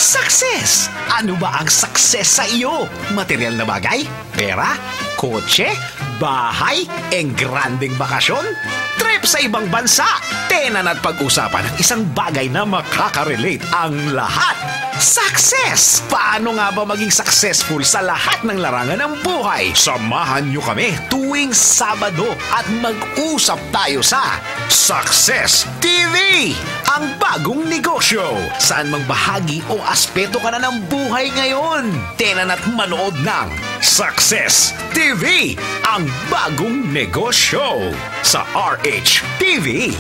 Success! Ano ba ang success sa iyo? Material na bagay? Pera? Kotse? Bahay? Engranding bakasyon? Trip sa ibang bansa? Tenan at pag-usapan ng isang bagay na makaka-relate ang lahat. Success! Paano nga ba maging successful sa lahat ng larangan ng buhay? Samahan niyo kami tuwing Sabado at mag-usap tayo sa Success TV! Ang bagong negosyo. Saan mang bahagi o aspeto ka na ng buhay ngayon? Tenan at manood ng Success TV! Ang bagong negosyo sa RH TV.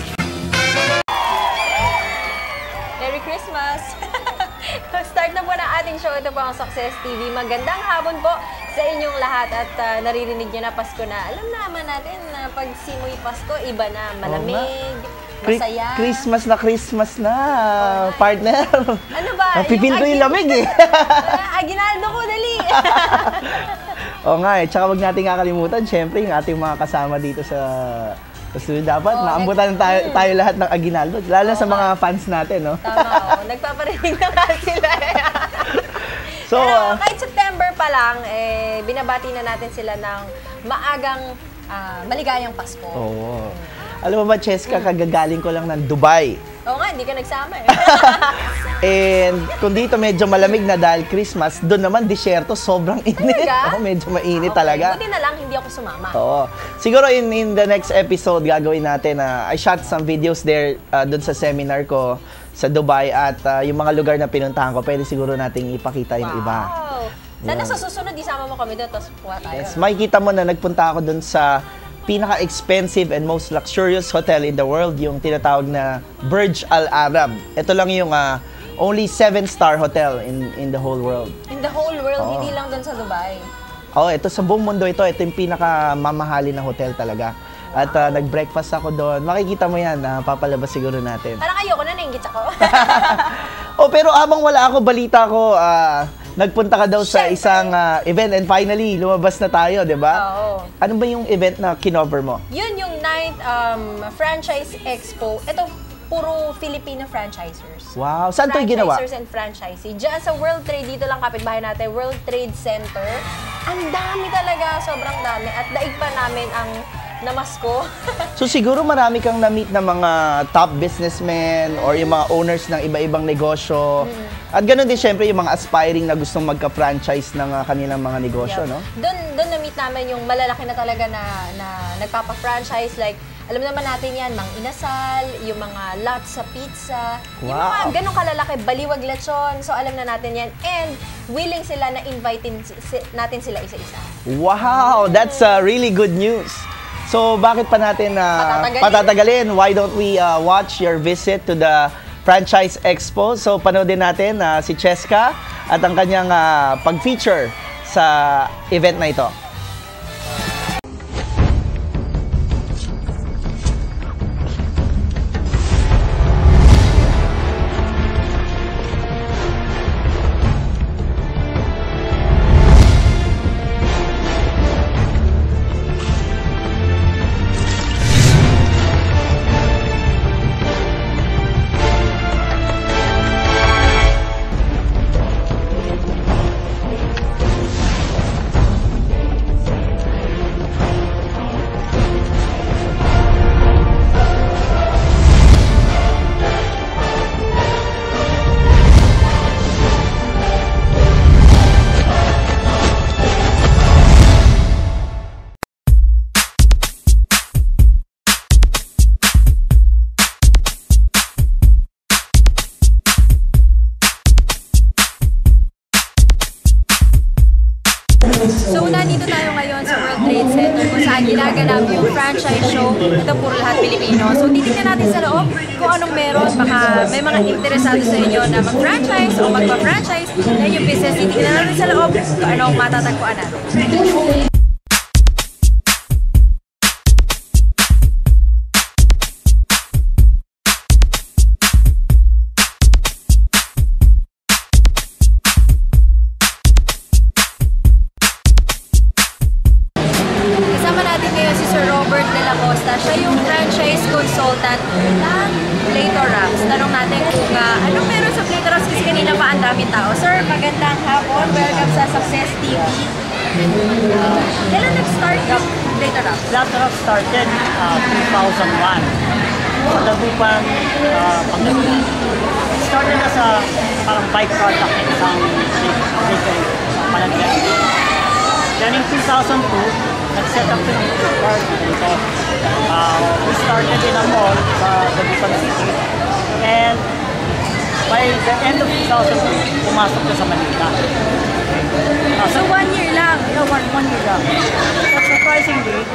Merry Christmas! Start na po ng ating show. Ito po ang Success TV. Magandang hapon po sa inyong lahat at naririnig nyo na Pasko na. Alam naman natin na pag simoy Pasko, iba na. Malamig, masaya. Christmas na, partner. Ano ba? Napipil ko yung lamig eh. Aguinaldo ko, dali! Oo nga eh. Tsaka wag natin kakalimutan, syempre, yung ating mga kasama dito sa studio. Dapat maambutan tayo lahat ng aguinaldo. Lalo sa mga fans natin, no? Tama, nagpaparinig na nga sila. So, pero kahit September pa lang, binabati na natin sila ng maagang maligayang Pasko. Oo. Alam mo ba, Cheska, kagagaling ko lang ng Dubai. Oo nga, hindi ka nagsama eh. And kung dito medyo malamig na dahil Christmas, doon naman disyerto, sobrang init. Oo, medyo mainit talaga. Buti na lang, hindi ako sumama. Oo. Siguro in the next episode, gagawin natin I shot some videos there doon sa seminar ko sa Dubai at yung mga lugar na pinuntahan ko, pwede siguro nating ipakita yung iba. Sana sa susunod, isama mo kami doon, tapos kuha tayo. Yes, makikita mo na nagpunta ako doon sa pinaka-expensive and most luxurious hotel in the world, yung tinatawag na Burj Al Arab. Ito lang yung only 7-star hotel in the whole world. In the whole world, hindi lang doon sa Dubai? Oo, ito sa buong mundo ito. Ito yung pinaka-mamahalin na hotel talaga. At nag-breakfast ako doon. Makikita mo yan, papalabas siguro natin. Parang ayoko na, nainggit ako. Pero habang wala ako, balita ko, nagpunta ka daw sa isang event and finally, lumabas na tayo, di ba? Oo. Ano ba yung event na kinover mo? Yun yung 9th Franchise Expo. Ito, puro Filipino franchisers. Wow. Saan ito ginawa? Franchisers and franchisee. Diyan sa World Trade, dito lang kapitbahay natin, World Trade Center. Ang dami talaga, sobrang dami. At daig pa namin ang namasko. So siguro marami kang na-meet na mga top businessmen or yung mga owners ng iba-ibang negosyo. At ganoon din syempre yung mga aspiring na gustong magka-franchise ng kanilang mga negosyo, no? Doon na-meet namin yung malalaki na talaga na nagpapa-franchise. Like, alam naman natin yan, Mang Inasal, yung mga lots sa pizza. Wow. Yung mga ganun kalalaki, Baliwag Lechon. So alam na natin yan. And willing sila na invitin natin sila isa-isa. Wow! That's really good news. So, bakit pa natin patatagalin? Why don't we watch your visit to the Franchise Expo? So, panoodin natin si Cheska at ang kanyang pag-feature sa event na ito. So, nandito tayo ngayon sa World Trade Center kung saan ginaganap yung franchise show. Ito puro lahat Pilipino. So, titignan natin sa loob kung anong meron. Baka may mga interesado sa inyo na mag-franchise o magpa-franchise na yung business. Titignan natin sa loob kung anong matatagpuan natin. Siya yung franchise consultant ng Plato Wraps. Tanong natin kung anong meron sa Plato Wraps kasi kanina pa ang daming tao. Sir, magandang hapon. Welcome sa Success TV. Kailan nag-start yung Later Up? Later Up started 2001 sa Dagupan, Pangasinan. It started as a parang byproduct ng isang bakery sa Palangga. Then in 2002, nag-set up yung food court dito. We started in a mall sa Dagupan City, and by the end of 2002, pumasok na sa Manila. So 1 year lang? Yeah, one year lang. But surprisingly,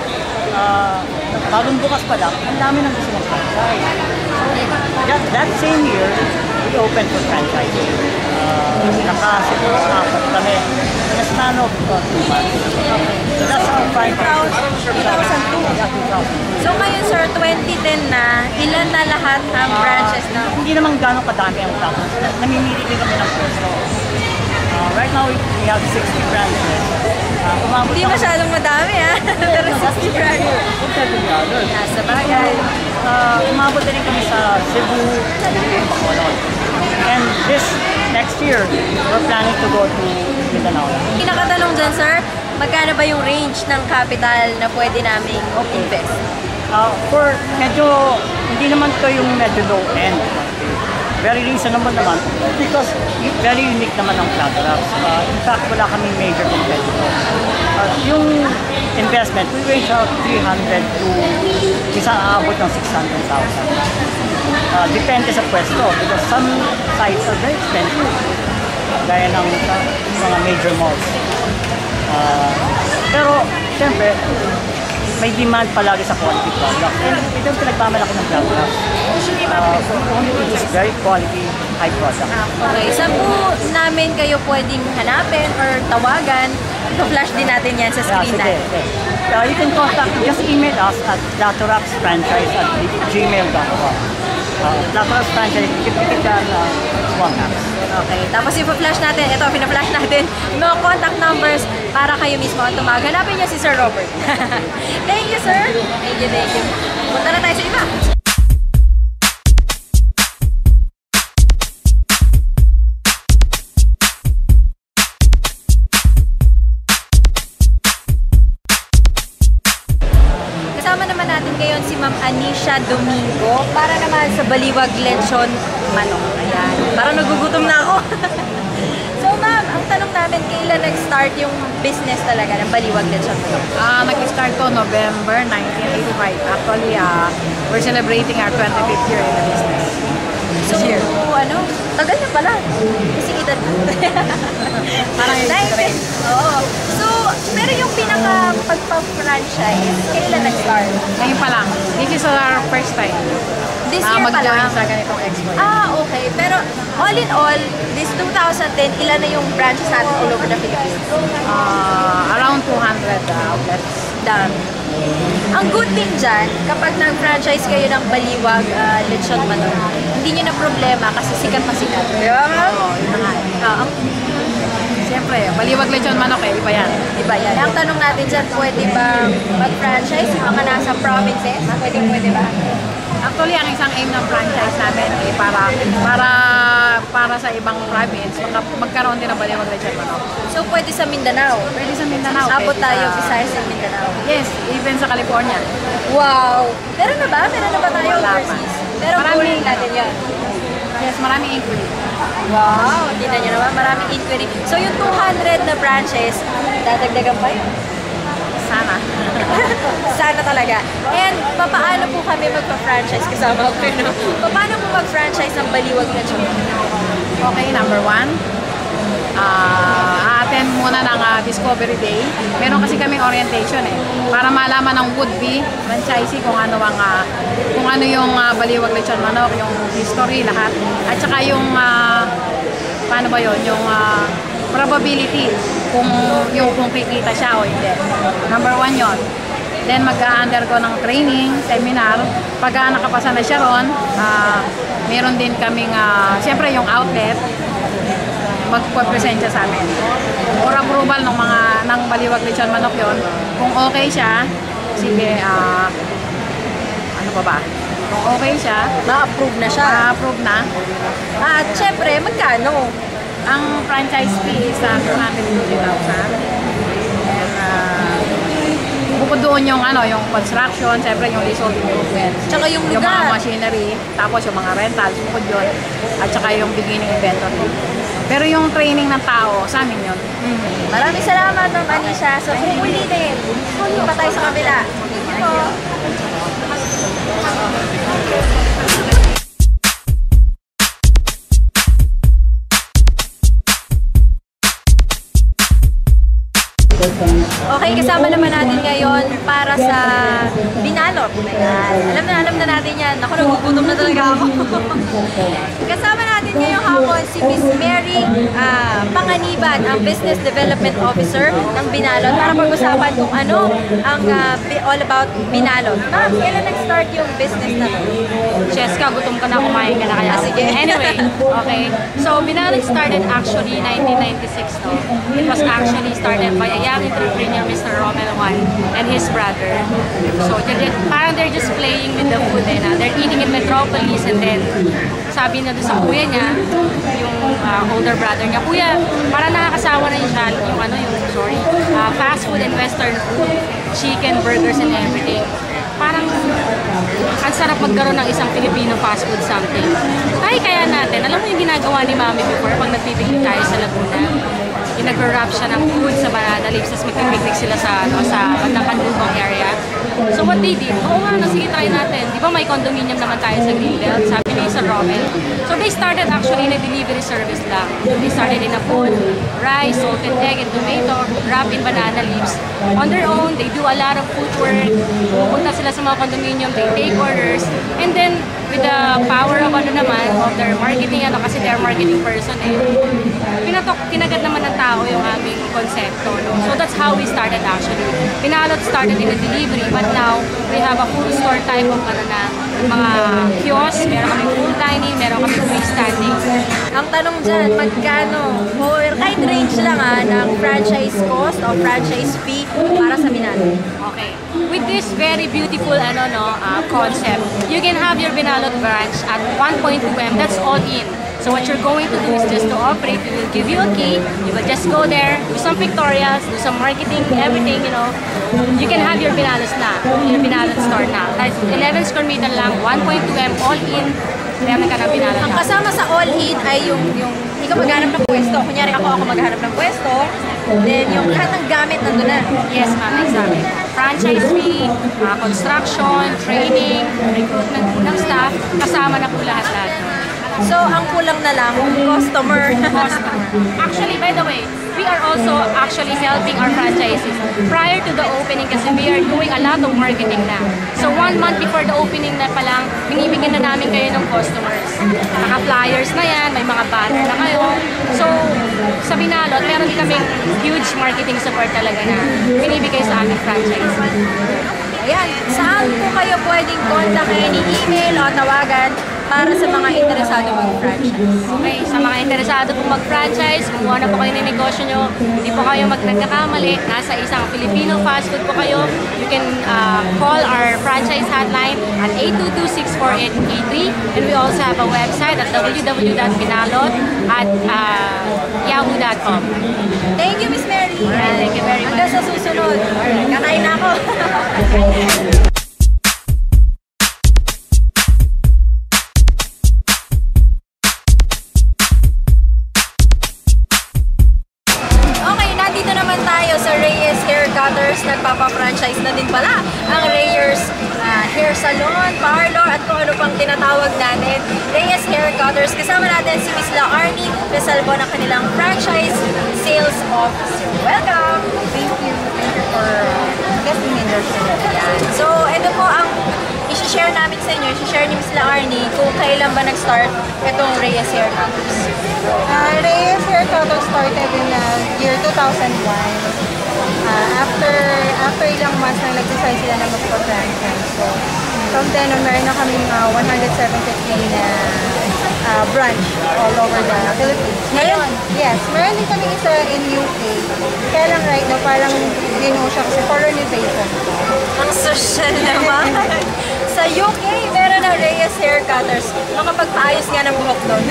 bagong bukas pa lang, ang dami nang gusto ng franchise. That same year, we opened for franchise. Nakasiguro apat kami. In a span of 2 months. So that's our franchise. 2002. So ngayon sir, 2010 na, ilan na lahat ang branches na? Hindi naman gano'ng kadami ang tapos. Namimili din kami ng pwesto. Right now, we have 60 branches. Hindi masyadong madami pero 60 branches. Nasa bagay. Umabot din kami sa Cebu, Bacolod. And this next year, we're planning to go to Mindanao. Pinakatanong dyan sir, magkano ba yung range ng capital na pwede naming invest? For medyo, hindi naman to yung medyo low end. Very reasonable naman because very unique naman ang Flatrabs. In fact, wala kami major competitor. Yung investment, we range out 300 to isang aabot ng 600,000. Depende sa pwesto because some sites are very expensive. Gaya ng mga major malls. Pero, siyempre, may demand palagi sa quality products. And ito yung pinagmamalaki ng Flatrabs. We only produce very quality, high products. Okay, saan po namin kayo pwedeng hanapin or tawagan? I-flash din natin yan sa screen natin. You can contact, just email us at latorapsfranchise@gmail.com. Latorapsfranchise, dikit-dikit yan, one apps. Okay, tapos i-flash natin, ito, pina-flash natin yung mga contact numbers para kayo mismo ang tumawag. Hanapin niyo si Sir Robert. Thank you, sir. Thank you, thank you. Punta na tayo sa iba. Kasama naman natin ngayon si Ma'am Anisha Domingo para naman sa Baliwag Lechon Manok. Ayan. Parang nagugutom na ako. So ma'am, ang tanong namin, kailan nag-start yung business talaga ng Baliwag Lechon Manok? Nag-start ko November 1985. Actually, we're celebrating our 25th year in the business. So, tagal na pala. Kasi edad na. Parang Oo. So, pero yung pinaka-pagpa-franchise, kailan nag-start? ngayon pa lang. This is our first time This year pa mag-join lang? sa ganitong expo. Okay. Pero all in all, this 2010, ilan na yung branches natin all over the Philippines? Around 200 outlets. Dami. Ang good thing dyan, kapag nag-franchise kayo ng Baliwag Lechon Manok, hindi nyo na problema kasi sikat na sikat. Oo, yun na nga. Siyempre, Baliwag Lechon Manok iba yan. Diba yan? Ang tanong natin dyan, pwede ba mag-franchise yung mga nasa provinces? Pwede ba? Actually, ang isang aim ng franchise namin ay para sa ibang province, magkaroon din ng Baliwag Lechon Manok. So, pwede sa Mindanao? Pwede sa Mindanao. Abot pwede tayo, sa- Visayas sa Mindanao. Yes, even sa California. Wow! Meron na ba? Meron na ba tayo Wala pa. overseas? Pero Marami. goal natin yan. Yes, maraming inquiry. Wow! Tignan nyo naman, maraming inquiry. So, yung 200 na branches, dadagdagan pa yun. Sana. Sana talaga. And paano po kami magpa-franchise kasama ko? No? Paano po mag-franchise ng Baliwag Lechon? Okay, number 1. Attend muna ng Discovery Day. Meron kasi kaming orientation para malaman ng would-be franchisee kung ano yung Baliwag Lechon Manok, yung history, lahat. At saka yung paano ba yun? Yung probability kung kikita siya o hindi. Number 1 yon. Then mag-undergo ng training, seminar. Pag nakapasa na siya ron, meron din kaming, siyempre yung outlet, magpa-present siya sa amin. For approval ng Baliwag Lechon Manok yon. Kung okay siya, sige, ano pa ba? Kung okay siya, Ma-approve na siya. ma-approve na. At syempre, magkano? Ang franchise fee is 250,000. And bukod doon yung yung construction, syempre yung leasehold improvement. Tsaka yung Yung mga lugar. machinery, tapos yung mga rentals, bukod yun. At saka yung beginning inventory. Pero yung training ng tao, sa amin yun. Maraming salamat, Ma'am Anisha. So, kung ulitin, punta pa tayo sa kabila. Thank you po. Okay, kasama naman natin ngayon para sa binalot. Ayan. Alam na natin yan. Ako, nagugutom na talaga ako. Kasama natin ngayong hapon si Miss Mary Panganiban, ang Business Development Officer ng Binalot, para pag-usapan kung ano ang all about Binalot. Ma'am, kailan nag-start yung business na to? Cheska, gutom ka na, kumain ka na kaya. Sige. Anyway, okay. So, Binalot started actually 1996, no? It was actually started by a young entrepreneur, Mr. Romel Juan, and his brother. So, they're just playing with the food, they're eating in Metropolis, and then sabi na doon sa kuya niya, yung older brother niya, kuya, para nakakasawa na siya, yung fast food and western food, chicken, burgers, and everything. Parang ang sarap magkaroon ng isang Filipino fast food something. Ay, kaya natin, alam mo yung ginagawa ni Mami before pag nagpipiknik tayo sa Laguna? Nag-wrap siya ng food sa banana leaves, tapos magpipiknik sila sa bandang Kanlubang area. So what they did, oo nga, sige, try natin. Di ba may condominium naman tayo sa Greenbelt, sabi ni Sir Romel. So they started actually in a delivery service lang. They started in a food, rice, salted egg, and tomato, wrapped in banana leaves. On their own, they do a lot of food work. Pupunta sila sa mga condominium, they take orders. And then, with the power of their marketing, kasi they're marketing person kinagat naman ng tao yung aming konsepto. No? So that's how we started actually. Binalot started in a delivery, but now we have a full store type of mga kiosk, meron kami full dining, meron kami freestanding. Ang tanong dyan, magkano or kahit range lang ng franchise cost o franchise fee para sa Binalot? Okay. With this very beautiful concept, you can have your Binalot branch at 1.2 M. That's all in. So what you're going to do is just to operate. We will give you a key. You will just go there, do some pictorials, do some marketing, everything, You can have your Binalot your Binalot store na. That's 11 square meter lang, 1.2 M, all in. Meron ka ng Binalot Ang na. kasama sa all-in ay yung ikaw maghanap ng pwesto. Kunyari ako maghanap ng pwesto. Then yung lahat ng gamit nandun na. Yes, ma'am, exactly. Franchise fee, construction, training, recruitment ng staff, kasama na po lahat-lahat. So, ang kulang na lang, customer. Actually, by the way, we are also actually helping our franchises. Prior to the opening, kasi we are doing a lot of marketing na. So, 1 month before the opening na palang, binibigyan na namin kayo ng customers. Naka-flyers na yan, may mga banner na kayo. So, sa Binalot, meron din kaming huge marketing support talaga na binibigay sa aming franchise. Ayan, saan po kayo pwedeng kontakin, i-email o tawagan para sa mga interesado mag-franchise? Okay, sa mga interesado pong mag-franchise, kumuha na po kayo ng negosyo nyo, hindi po kayo magnagkakamali, nasa isang Filipino fast food po kayo, you can call our franchise hotline at 822-64883, and we also have a website at www.binalot@yahoo.com. Thank you, Miss Mary. Thank you very much. Hanggang sa susunod. Kakain na ako. Nagpapa-franchise na din pala ang Reyes Hair Salon, Parlor, at kung ano pang tinatawag natin, Reyes Hair Cutters. Kasama natin si Miss Laarni Resalvo ng kanilang franchise sales officer. Welcome! Thank you for investing in your show. So, ito po ang isi-share namin sa inyo, isi-share ni Miss Laarni kung kailan ba nag-start itong Reyes Hair Cutters. Reyes Hair Cutters started in year 2001. After ilang months na nag-decide sila na magpa-franchise. So, from then on, meron na kaming 173 na branch all over the Philippines. Ngayon? Yes. Meron din kami isa in UK. Kaya lang right now, parang ginawa siya kasi for renovation. Ang social naman! Sa UK, meron na Reyes Hair Cutters, makapagpaayos nga ng buhok doon.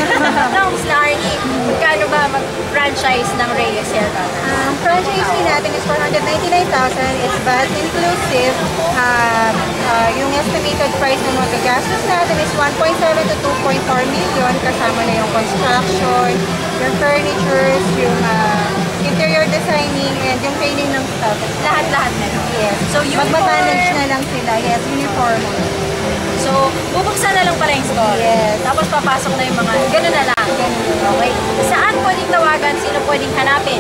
No, Miss Arnie, magkano ba mag-franchise ng Reyes Hair Cutters? Ang franchise fee natin is 499,000. It's VAT inclusive. Yung estimated price ng mga gastos natin is 1.7 to 2.4 million. Kasama na yung construction, yung furnitures, yung interior designing, and yung training ng staff. Lahat-lahat na. Yes. So, Magmamanage na lang sila. Yes, uniform. So, bubuksan na lang pala yung store. Yes. Tapos papasok na yung mga, gano'n na lang. Okay. Saan pwedeng tawagan? Sino pwedeng hanapin?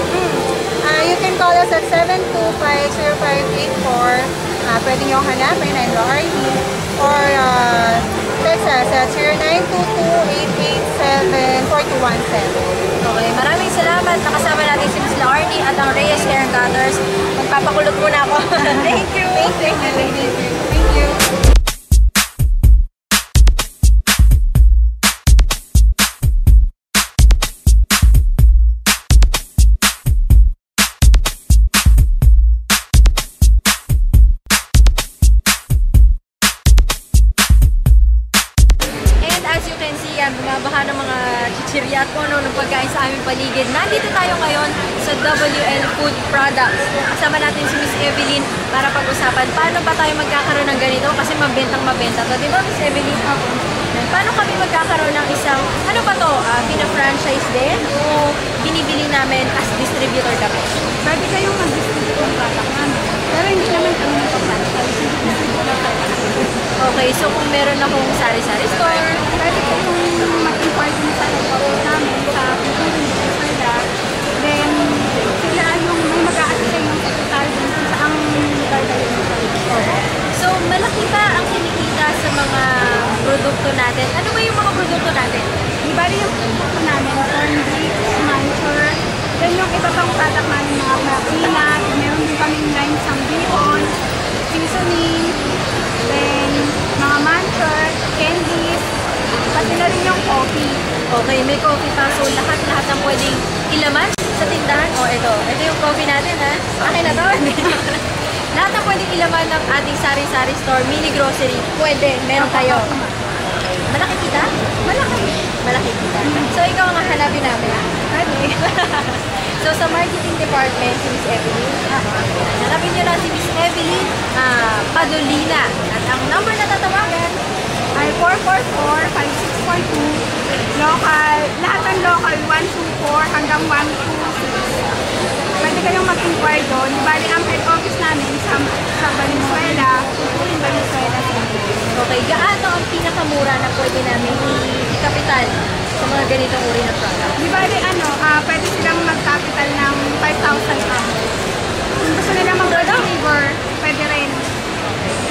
You can call us at 725-0584. Pwede nyo hanapin, I'm Laurie. Or text us at 0922-887-4217. Okay, maraming salamat. Nakasama natin si Ms. Laarni at ang Reyes Hair Cutters. Magpapakulot muna ako. Thank you. Thank you, lady. Thank you. Bumabaha ng mga chichirya at kung ano ng pagkain sa aming paligid. Nandito tayo ngayon sa WL Food Products. Kasama natin si Miss Evelyn para pag-usapan paano ba tayo magkakaroon ng ganito kasi mabentang mabenta to. Di ba, Miss Evelyn? Paano kami magkakaroon ng isang, ano ba to, pina-franchise din o binibili namin as distributor kami? Pwede kayong mag-distribute ng product namin. Pero hindi naman kami mag-franchise. Okay, so kung meron akong sari-sari store, Pwede kayong mag-import mo sa network namin sa Pilipinas Venezuela. Then, sila yung may mag-a-assist yung secretary dun sa ang lugar kayo. so malaki ba ang kinikita sa mga produkto natin? Ano ba yung mga produkto natin? Di ba yung produkto namin, corn beef, manchure, then yung iba pang product namin, mga peanut, meron din kaming line sa bacon, seasoning, then mga manchure, candies, pati na rin yung coffee. Okay, may coffee pa. So, lahat-lahat ng pwedeng ilaman sa tindahan. Ito yung coffee natin, ha? Akin na to. Lahat ng pwedeng ilaman ng ating sari-sari store, mini grocery, pwede. Meron kayo. Malaki kita? Malaki kita. So, ikaw ang hanapin namin. Pwede. So, sa marketing department, si Miss Evelyn. Hanapin nyo lang si Miss Evelyn Padolina. At ang number na tatawagan Ay 444-5642. Local, lahat ng local, 124 hanggang 126. Pwede kayong mag-inquire doon. Di bali ang head office namin sa Valenzuela, Valenzuela. Okay, gaano ang pinakamura na pwede namin i-capital sa mga ganitong uri ng product? Di bali pwede silang mag-capital ng 5,000 pounds. Kung gusto nila mag-deliver, pwede rin.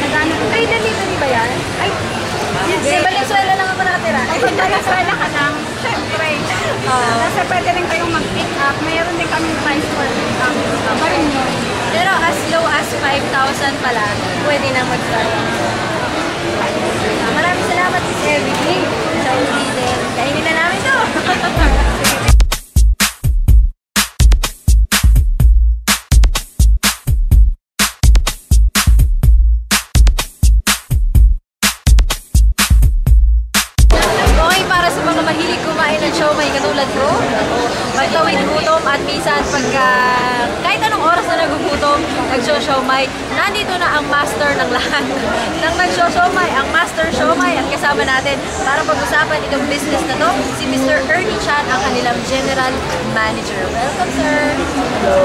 Nagano? Ay, delivery ba yan? Ay, Sa Valenzuela lang ako nakatira. Ay, kung Valenzuela ka lang, syempre. Kasi pwede rin kayong mag-pick up. Mayroon din kaming price for pick up. Ba rin yun? Pero as low as 5,000 pala, pwede nang mag-start. Maraming salamat, Miss Evelyn. Sa ulitin. Kainin na namin to. Okay, para sa mga mahilig kumain ng siomai katulad ko, magtawid gutom at minsan pagka kahit anong oras na nagugutom, nag-siomai, nandito na ang master ng lahat ng nag-siomai, ang master siomai at kasama natin para pag-usapan itong business na to, si Mr. Ernie Chan, ang kanilang general manager. Welcome, sir! Hello!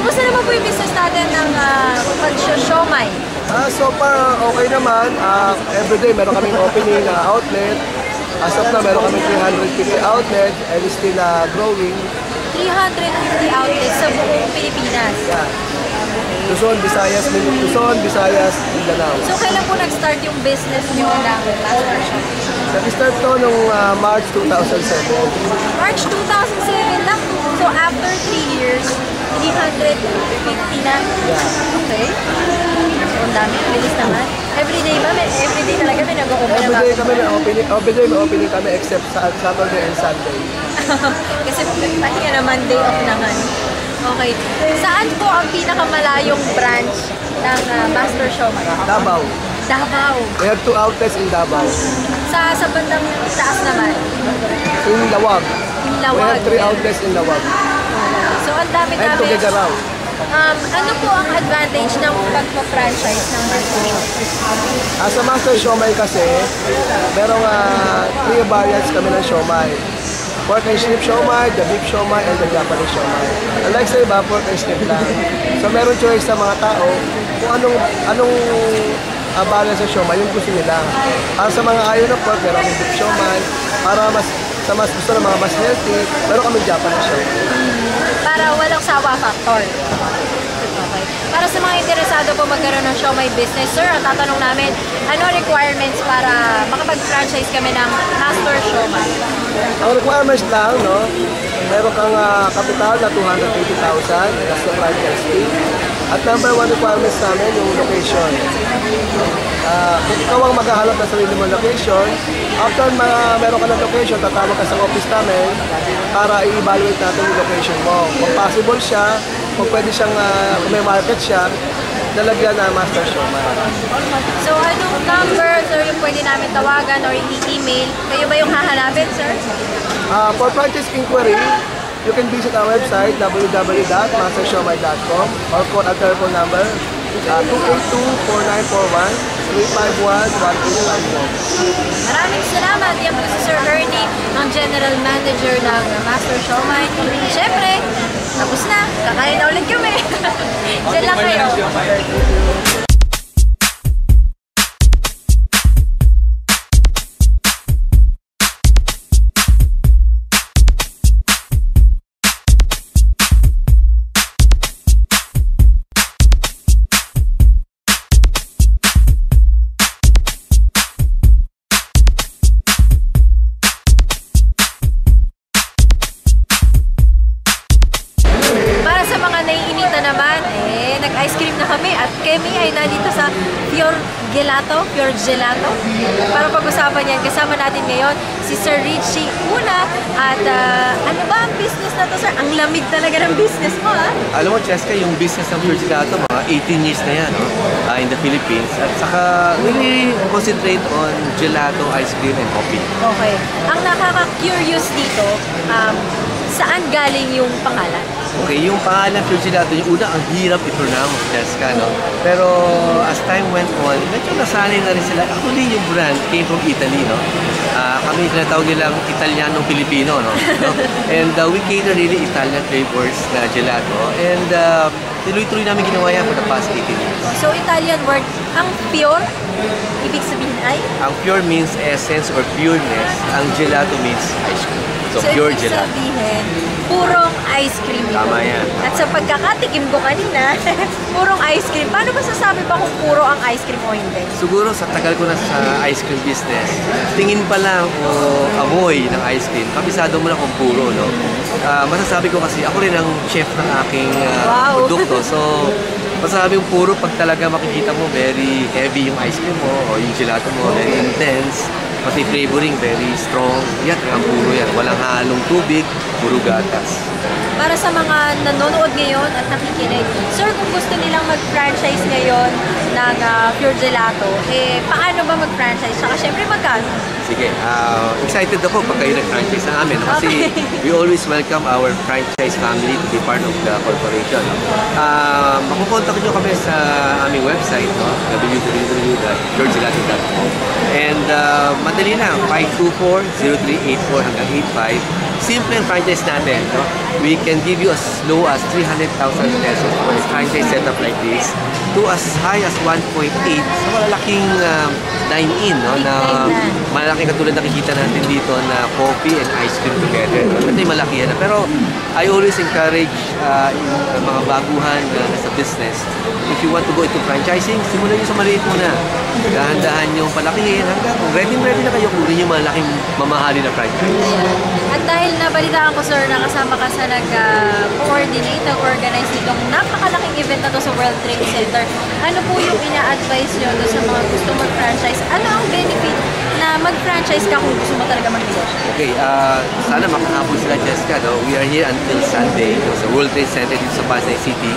Kumusta naman po yung business natin ng pag-siomai? So far, okay naman. Everyday meron kaming opening outlet. As of now, meron kaming 350 outlets and still growing. 350 outlets sa buong Pilipinas. Yeah. Luzon, Visayas, Mindanao. So, kailan po nag-start yung business nyo ng Master Shop? Nag-start to nung March 2007. March 2007 lang. So, after 3 years, 350 na. Yeah. Okay. So, ang dami. Bilis naman. Everyday ba? Everyday talaga may nag-open na Everyday kami may opening kami except sa Saturday and Sunday. Kasi pahinga naman, day off naman. Okay. Saan po ang pinakamalayong branch ng Master Shop? Davao. Davao. We have 2 outlets in Davao. Sa bandang taas naman. In Lawag. In We Lawag. have 3 outlets in Lawag. So ang And dami-dami. Tuguegarao. Ano po ang advantage ng pagpa-franchise ng Master Siomai? Sa Master Siomai kasi, merong 3 variants kami ng siomai. Pork and shrimp siomai, the beef siomai, and the Japanese siomai. Unlike sa iba, pork and shrimp lang. So meron choice sa mga tao kung anong variant sa siomai yung gusto nila. Para sa mga ayaw ng pork, meron kami beef siomai. Para sa mas gusto ng mga mas healthy, meron kami Japanese siomai. Para walang sawa factor. Okay. Para sa mga interesado po magkaroon ng siomai business, sir, ang tatanong namin, ano requirements para makapag-franchise kami ng Master Siomai? Ang requirements lang, no? Meron kang kapital na 280,000, that's the franchise fee. At number 1 requirements namin, yung location. Kung ikaw ang maghahanap ng sarili mong location, after meron ka ng location, tatawag ka sa office namin para i-evaluate natin yung location mo. Kung possible siya, kung pwede siyang, kung may market siya, lalagyan na Master Siomai. So, anong number, sir, yung pwede namin tawagan or i-email? Kayo ba yung hahanapin, sir? For franchise inquiry, you can visit our website www.mastersiomai.com or call our telephone number 282-4941 351-1894. Maraming salamat. Yan po si Sir Ernie, ang General Manager ng Master Siomai. Siyempre, tapos na. Kakain na ulit kami. Diyan lang kayo. Nag-ice cream na kami at kami ay nandito sa Pure Gelato para pag-usapan yan. Kasama natin ngayon si Sir Richie Una at ano ba ang business na to, sir? Ang lamig talaga ng business mo, ha? Alam mo, Cheska, yung business ng Pure Gelato, mga 18 years na yan, no? In the Philippines. At saka, really concentrate on gelato, ice cream, and coffee. Okay. Ang nakaka-curious dito, saan galing yung pangalan? Okay, yung pangalan Pure Gelato, yung una, ang hirap i-pronounce, Cheska, no? Pero as time went on, medyo nasanay na rin sila. Actually, yung brand came from Italy, no? Kami tinatawag nilang Italiano-Pilipino, no? And we cater really Italian flavors na gelato. And tuloy-tuloy namin ginawa yan for the past 18 years. So, Italian word, ang pure, ibig sabihin ay? Ang pure means essence or pureness. Ang gelato means ice cream. So pure ibig gelato. sabihin, purong ice cream ito. Tama yan. At sa pagkakatikim ko kanina, purong ice cream. Paano ba sasabi pa kung puro ang ice cream o hindi? Siguro sa tagal ko na sa ice cream business, tingin pa lang o amoy ng ice cream, kabisado mo na kung puro, no? Masasabi ko kasi, ako rin ang chef ng aking produkto. So, masasabi yung puro pag talaga makikita mo, very heavy yung ice cream mo o yung gelato mo, very intense. Pati flavoring, very strong. Yan, ang puro yan. Walang halong tubig, puro gatas. Para sa mga nanonood ngayon at nakikinig, sir, kung gusto nilang mag-franchise ngayon ng Pure Gelato, paano ba mag-franchise? Saka syempre magkano? Sige, excited ako pag kayo nag-franchise sa amin. Kasi we always welcome our franchise family to be part of the corporation. Makukontak nyo kami sa aming website, no? www.puregelato.com. And madali lang, 524-0384 hanggang 85. Simple ang franchise natin. No? We can give you as low as 300,000 pesos for a franchise setup like this to as high as 1.8 sa malalaking dine-in, no? Na malaking katulad nakikita natin dito na coffee and ice cream together. Ito yung malaki yan. Pero I always encourage yung mga baguhan sa business. If you want to go into franchising, simulan nyo sa maliit muna. Dahan-dahan yung palakihin hanggang ready na kayo kunin yung malaking mamahali na franchise. At dahil nabalitaan ko, sir, na kasama ka sa nag-coordinate, nag-organize nitong napakalaking event na to sa World Trade Center, ano po yung ina-advise nyo sa mga gusto mag-franchise? Ano ang benefit na mag-franchise ka kung gusto mo talaga mag-negosyo? Okay, sana makahabol sila, Jessica. No? We are here until Sunday sa World Trade Center dito sa Pasay City.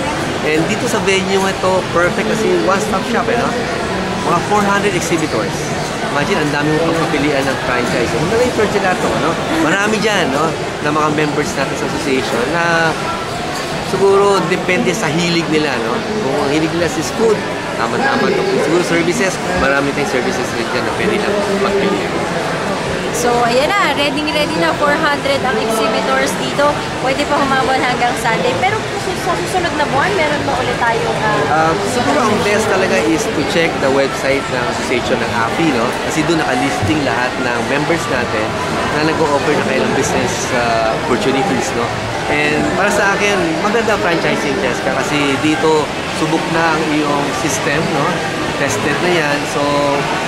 And dito sa venue ito, perfect kasi one-stop shop. No? mga 400 exhibitors. Imagine, ang dami mong pagpapilian ng franchise. Hindi lang yung Pure Gelato, no? Marami dyan, no? Na mga members natin sa association na siguro depende sa hilig nila, no? Kung ang hilig nila is food, tama-tama ito. Siguro services, marami tayong services rin dyan na pwede lang magpili. So, ayan na, ready na 400 ang exhibitors dito. Pwede pa humabol hanggang Sunday. Pero sa susunod na buwan, meron ba ulit tayong... siguro ang best talaga is to check the website ng association ng AFI, no? Kasi doon naka-listing lahat ng members natin na nag-o-offer na kailang business opportunities, no? And para sa akin, maganda franchising, Jessica, kasi dito subok na ang iyong system, no? Tested na yan. So,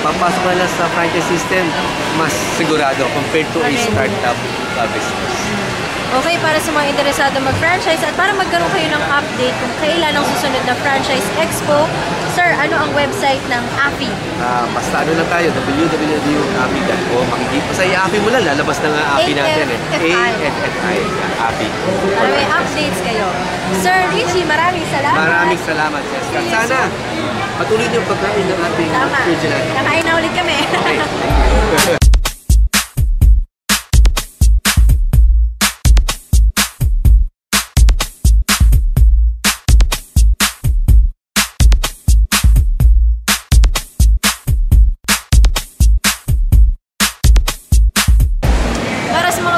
papasok na lang sa franchise system, mas sigurado compared to a startup business. Okay, para sa mga interesado mag-franchise at para magkaroon kayo ng update kung kailan ang susunod na Franchise Expo, sir, ano ang website ng AFI? Basta ano lang tayo, www.afi.com. Makikita sa AFI mo lang, lalabas na nga AFI natin eh. AFI, AFI. Para may updates kayo. Sir Richie, maraming salamat. Maraming salamat, Jessica. Sana patuloy niyo pagkain ng ating Pure Gelato. Kakain na ulit kami. Okay.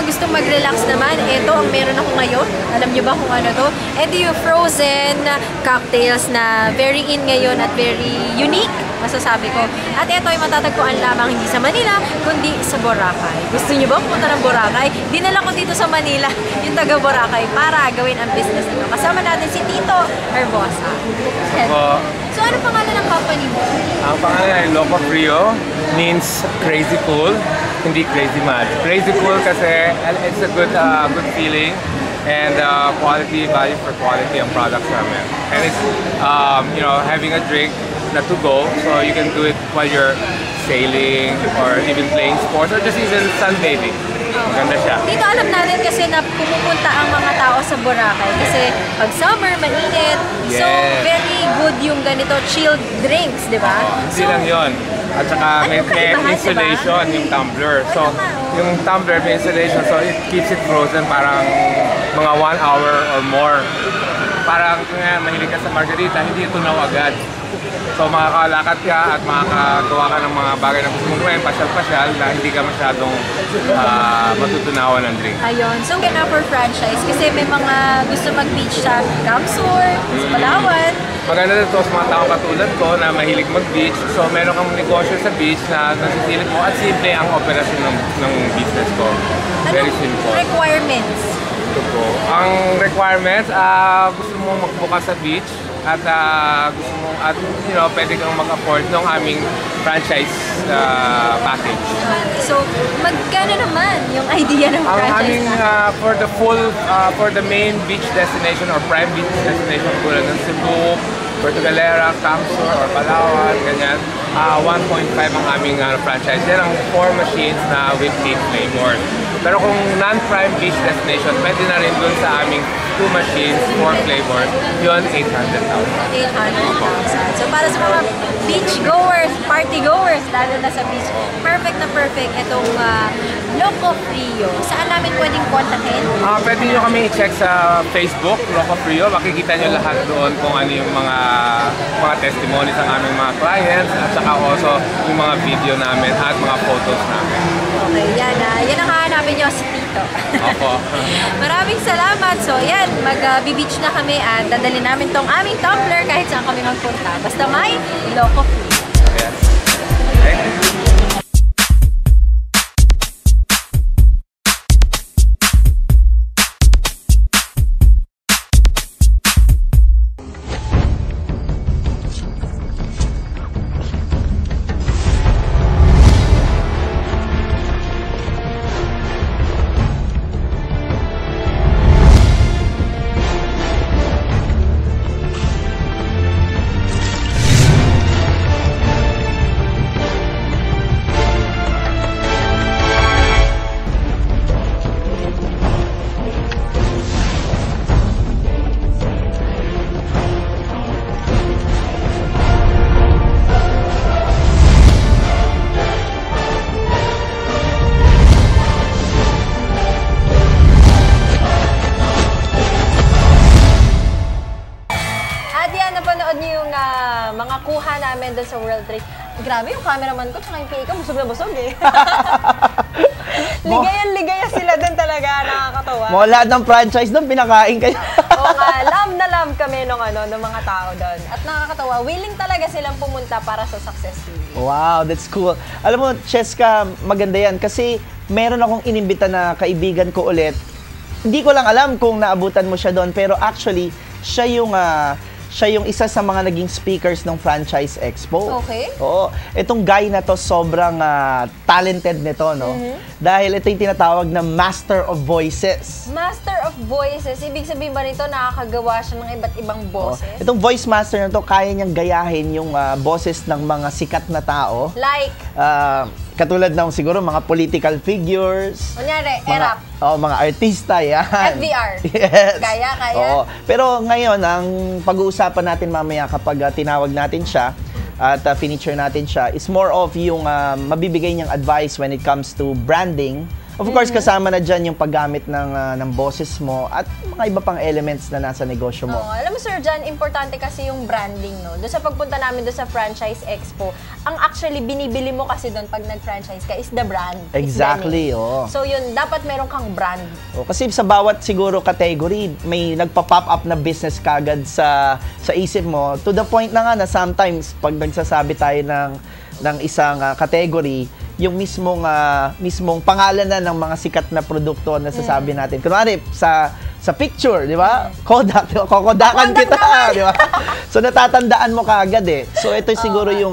Gustong mag-relax naman, ito ang meron ako ngayon. Alam niyo ba kung ano to? Ito yung frozen cocktails na very in ngayon at very unique, masasabi ko. At ito ay matatagpuan lamang hindi sa Manila, kundi sa Boracay. Gusto niyo ba pumunta ng Boracay? Dinala ko dito sa Manila, yung taga Boracay, para gawin ang business nito. Kasama natin si Tito Herbosa. So ano pangalan ng company mo? Ang pangalan ay Loco Frio, means crazy cool, hindi crazy mad. Crazy cool kasi it's a good feeling and quality, value for quality ang products namin. And it's you know, having a drink na to go, so you can do it while you're sailing or even playing sports or just even sunbathing. Maganda siya. Dito alam natin kasi na pumupunta ang mga tao sa Boracay kasi pag summer, mainit. Yes. So, very good yung ganito chilled drinks, di ba? Hindi lang yun. At saka may insulation yung tumbler. So, yung tumbler may insulation, so it keeps it frozen parang mga 1 hour or more. Parang kung mahilig ka sa margarita, hindi ito tunaw agad. So makakalakad ka at makakagawa ka ng mga bagay na gusto mong gawin, pasyal-pasyal, na hindi ka masyadong matutunawan ng drink. Ayun. So kaya for franchise, kasi may mga gusto mag-beach sa Camsur, sa Palawan. Maganda dito sa mga taong katulad ko na mahilig mag-beach. So meron kang negosyo sa beach na nasisilip mo at simple ang operasyon ng business ko. Very simple. Requirements? Ito po. Ang requirements, gusto mo magbuka sa beach at gusto mo at you know, pwede kang mag-afford ng aming franchise package. So, magkano naman yung idea ng franchise? Ang aming for the main beach destination or prime beach destination tulad ng Cebu, Puerto Galera, Camsur or Palawan, ganyan, 1.5 ang aming franchise. Yan ang 4 machines na with 8 flavors. Pero kung non-prime beach destination, pwede na rin dun sa aming 2 machines, 4 flavors, yun 800,000. 800,000. So para sa mga beach goers, party goers, lalo na sa beach, perfect na perfect itong Loco Frio. Saan namin pwedeng kontakin? Pwede nyo kami i-check sa Facebook, Loco Frio. Makikita nyo lahat doon kung ano yung mga testimonies ng aming mga clients at saka also yung mga video namin at mga photos namin. Okay, yan ang hahanapin nyo si Tito. Opo. Maraming salamat. So yan, mag-beach na kami at dadalhin namin tong aming tumbler kahit saan kami magpunta. Basta may Loco Frio. Yes. Thank you. dyan sa World Trade. Grabe, yung cameraman ko tsaka yung PA ko, busog na busog eh. Ligayan sila doon talaga, nakakatawa. Mga lahat ng franchise doon, pinakain kayo. Oo nga, love na love kami ng mga tao doon. At nakakatawa, willing talaga silang pumunta para sa Success TV. Wow, that's cool. Alam mo, Cheska, maganda yan kasi meron akong inimbita na kaibigan ko ulit. Hindi ko lang alam kung naabutan mo siya doon, pero actually, siya yung isa sa mga naging speakers ng Franchise Expo. Okay. Oo. Itong guy na to, sobrang talented nito, no? Dahil ito yung tinatawag na Master of Voices. Master of Voices, ibig sabihin ba nito nakakagawa siya ng iba't ibang boses? Itong voice master na to, kaya niyang gayahin yung boses ng mga sikat na tao. Like? Katulad ng siguro mga political figures. Kunyari, erap. Mga artista, yan. FVR. Yes. Kaya. Oo. Pero ngayon, ang pag-uusapan natin mamaya kapag tinawag natin siya at feature natin siya is more of yung mabibigay niyang advice when it comes to branding. Of course, kasama na dyan yung paggamit ng boses mo at mga iba pang elements na nasa negosyo mo. Alam mo, Sir John, importante kasi yung branding, no? Doon sa pagpunta namin doon sa Franchise Expo, ang actually binibili mo kasi doon pag nag-franchise ka is the brand. Exactly, oo. So yun, dapat meron kang brand. Kasi sa bawat siguro category, may nagpa-pop up na business kagad sa isip mo. To the point na nga na sometimes, pag nagsasabi tayo ng isang category, yung mismong pangalan na ng mga sikat na produkto na nasasabi natin. Kunwari, sa picture, di ba? Kodak, kokodakan kita, di ba? So, natatandaan mo kaagad eh. So, ito siguro yung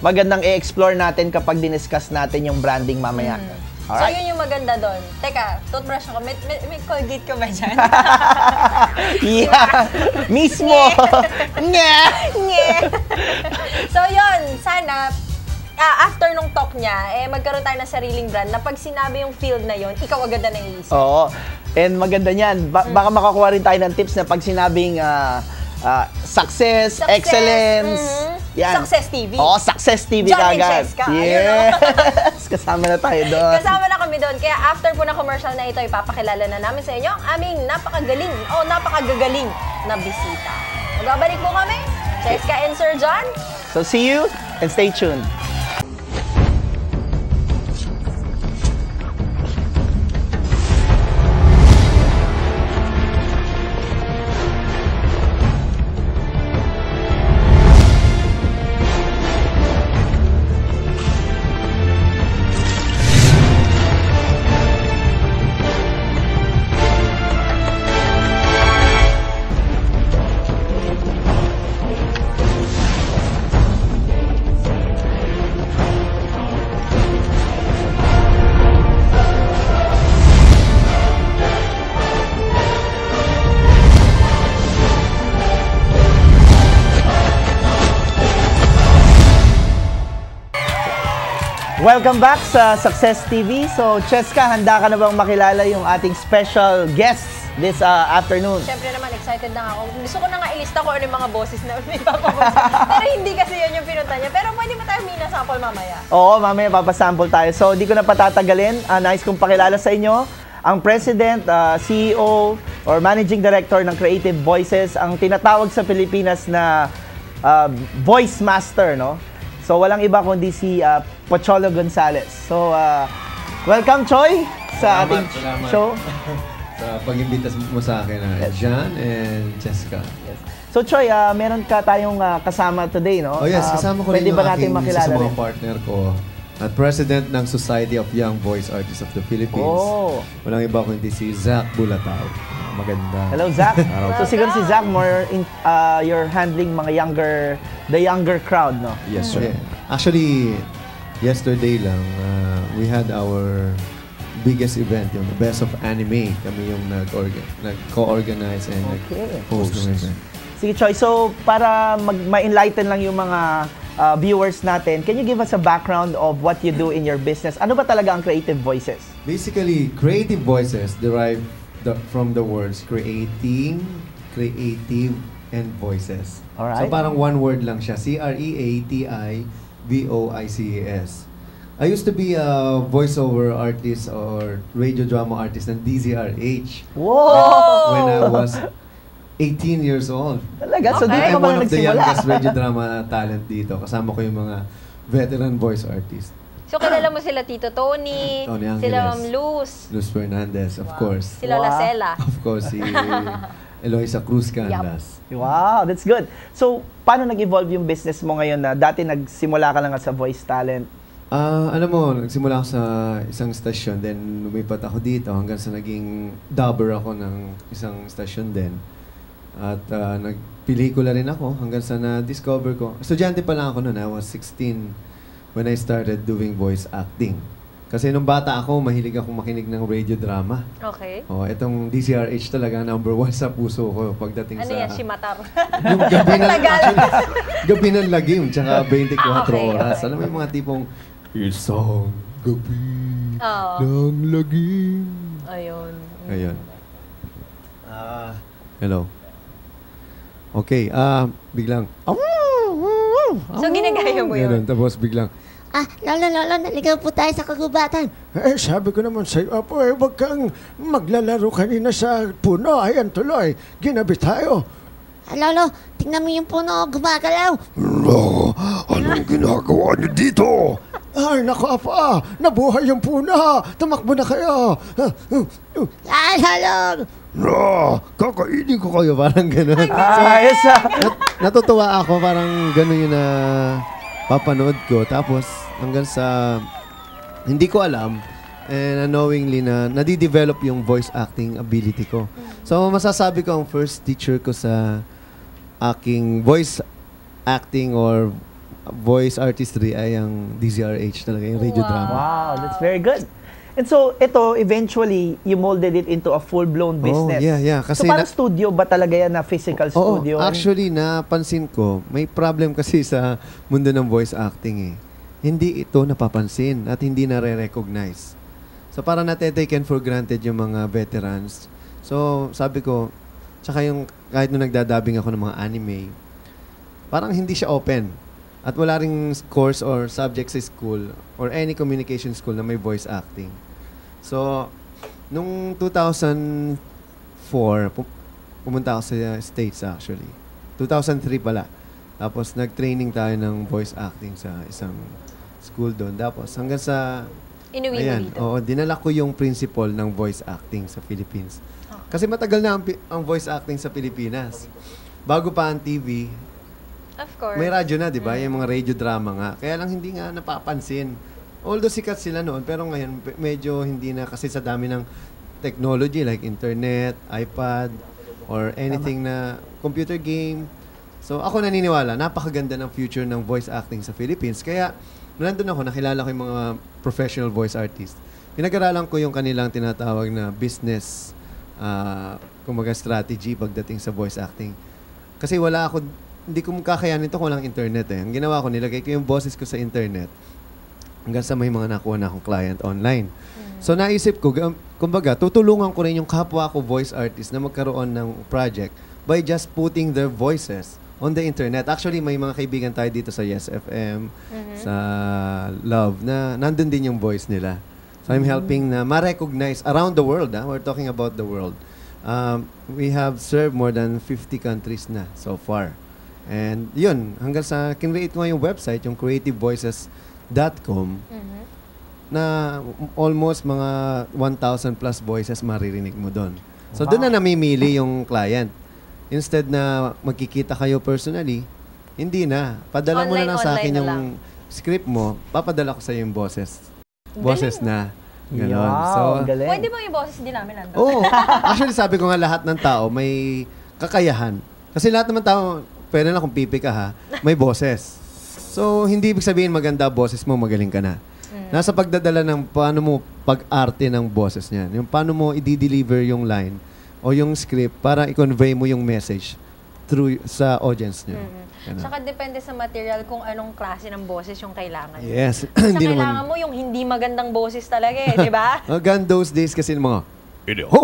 magandang i-explore natin kapag diniscuss natin yung branding mamaya. Alright. So, yun yung maganda doon. Teka, toothbrush ako. May Colgate ka ba dyan? Yeah! Mismo! Nye! So, yun. Sana, after nung talk niya, magkaroon tayo ng sariling brand na pag sinabi yung field na yun, ikaw agad na naiisip. Oo. And maganda niyan. Baka makakuha rin tayo ng tips na pag sinabing success, excellence. Yan. Success TV. Oo, Success TV John and kagad. Cheska. Yes! Kasama na tayo doon. Kasama na kami doon. Kaya after po ng commercial na ito, ipapakilala na namin sa inyo ang aming napakagagaling na bisita. Magbabalik po kami, Cheska and Sir John. So see you and stay tuned. Welcome back sa Success TV. So, Cheska, handa ka na bang makilala yung ating special guests this afternoon? Siyempre naman, excited na ako. Gusto ko na nga ilista ko ano yung mga boses na ipapaboses. Pero hindi kasi yun yung pinunta niya. Pero pwede ba tayo mina-sample mamaya? Oo, mamaya papasample tayo. So, di ko na patatagalin. Nais kong pakilala sa inyo ang President, CEO, or Managing Director ng Creative Voices, ang tinatawag sa Pilipinas na Voice Master, no? So, walang iba kundi si Pocholo Gonzales. So, welcome, Choi, sa ating show. Sa pag-imbita mo sa akin, John and Cheska. Yes. So, Choi, meron ka tayong kasama today, no? Oh yes, kasama ko rin pwede yung ba natin aking isa sa mga rin? partner ko at President ng Society of Young Voice Artists of the Philippines. Oh. Walang iba kundi si Zach Bulatao. Maganda. Hello, Zach. So, siguro si Zach, more you're handling mga the younger crowd, no? Yes, sir. Yeah. Actually, yesterday lang, we had our biggest event, yung Best of Anime. Kami yung nag-co-organize and nag-host ng event. Sige, Choi. So, para ma-enlighten lang yung mga viewers natin, can you give us a background of what you do in your business? Ano ba talaga ang Creative Voices? Basically, Creative Voices derive from the words creating, creative, and voices. Alright. So parang one word lang siya. CREATIVOICES. I used to be a voiceover artist or radio drama artist ng DZRH. Whoa! When I was 18 years old. Talaga? So, doon I'm ka ba one of the nagsimula? youngest radio drama talent dito. Kasama ko yung mga veteran voice artists. So, kilala mo sila Tito Tony, Tony Angeles. sila Ma'am Luz, Luz Fernandez, of course. sila La Cela. Of course, si Eloisa Cruz Canlas. Wow, that's good. So, paano nag-evolve yung business mo ngayon na dati nagsimula ka lang sa voice talent? Alam mo, nagsimula ako sa isang stasyon, then lumipat ako dito hanggang sa naging dubber ako ng isang stasyon din. At nagpelikula rin ako hanggang sa na-discover ko. Estudyante pa lang ako noon, I was 16 when I started doing voice acting. Kasi nung bata ako, mahilig akong makinig ng radio drama. Okay. Itong DCRH talaga number 1 sa puso ko pagdating Ano sa... yan, si Matar? Yung gabi ng lagim, tsaka 24 oras. Alam mo yung mga tipong, isang gabi ng lagim. Ayun. Ayun. Hello. Okay, biglang, So, ginagaya mo yun? ganun, tapos biglang, Lolo, naligaw po tayo sa kagubatan. Sabi ko naman sa'yo, Apo, huwag kang maglalaro kanina sa puno. Ayan tuloy, ginabi tayo. Lolo, tingnan mo yung puno, gumagalaw. Anong ginagawa niyo dito? Ay, naku, Apa, nabuhay yung puno. Tumakbo na kayo. Lolo! kakainin ko kayo, parang gano'n. Ayos Natutuwa ako, parang gano'n yung papanood ko. Tapos, hanggang sa, hindi ko alam, and unknowingly na nadi-develop yung voice acting ability ko. So, masasabi ko ang first teacher ko sa aking voice acting or voice artistry ay ang DZRH talaga, yung radio drama. Wow, that's very good. And so, ito, eventually, you molded it into a full-blown business. Yeah. Kasi so, parang studio ba talaga yan na physical studio? Actually, napansin ko, may problem kasi sa mundo ng voice acting eh. Hindi ito napapansin at hindi nare-recognize. So, parang nate-taken for granted yung mga veterans. So, sabi ko, tsaka yung kahit nung nagdadabing ako ng mga anime, parang hindi siya open. At wala ring course or subject sa school or any communication school na may voice acting. So, nung 2004, pumunta ako sa States actually. 2003 pala. Tapos nag-training tayo ng voice acting sa isang school doon. Tapos hanggang sa... Inuwi mo dito? Oo, dinala ko yung principal ng voice acting sa Philippines. Kasi matagal na ang voice acting sa Pilipinas. Bago pa ang TV, of course. may radyo na, di ba? Yung mga radio drama nga. Kaya lang hindi nga napapansin. Although sikat sila noon, pero ngayon medyo hindi na kasi sa dami ng technology like internet, iPad, or anything na computer game. So ako naniniwala, napakaganda ng future ng voice acting sa Philippines. Kaya nandun ako, nakilala ko yung mga professional voice artists. Pinag-aralan ko yung kanilang tinatawag na business, kumbaga strategy pagdating sa voice acting. Kasi hindi ko kakayanin ito kung walang internet eh. Ang ginawa ko, nilagay ko yung boses ko sa internet hanggang sa may mga nakuha na akong client online. So naisip ko, kumbaga, tutulungan ko rin yung kapwa ko voice artist na magkaroon ng project by just putting their voices on the internet. Actually, may mga kaibigan tayo dito sa Yes FM, sa Love, na nandun din yung voice nila. So I'm helping na ma-recognize around the world. We're talking about the world. We have served more than 50 countries na so far. And yun, hanggang sa kinreate ko nga yung website, yung creativevoices.com, na almost mga 1,000 plus voices maririnig mo doon. So doon na namimili yung client. Instead na magkikita kayo personally, hindi na. Padala mo na lang sa akin yung script mo, papadala ko sa iyo yung boses. Boses na. Ganon. So, pwede ba yung boses din namin nandun? Oo. Actually, sabi ko nga lahat ng tao may kakayahan. Kasi lahat naman tao, pwede na kung pipi ka ha, may boses. So, hindi ibig sabihin maganda boses mo, magaling ka na. Nasa pagdadala ng paano mo pag-arte ng boses niyan. Yung paano mo i-deliver yung line o yung script para i-convey mo yung message through sa audience niyo. Saka depende sa material kung anong klase ng boses yung kailangan. Yes. Hindi kailangan mo yung hindi magandang boses talaga eh, di ba? Hanggang those days kasi mga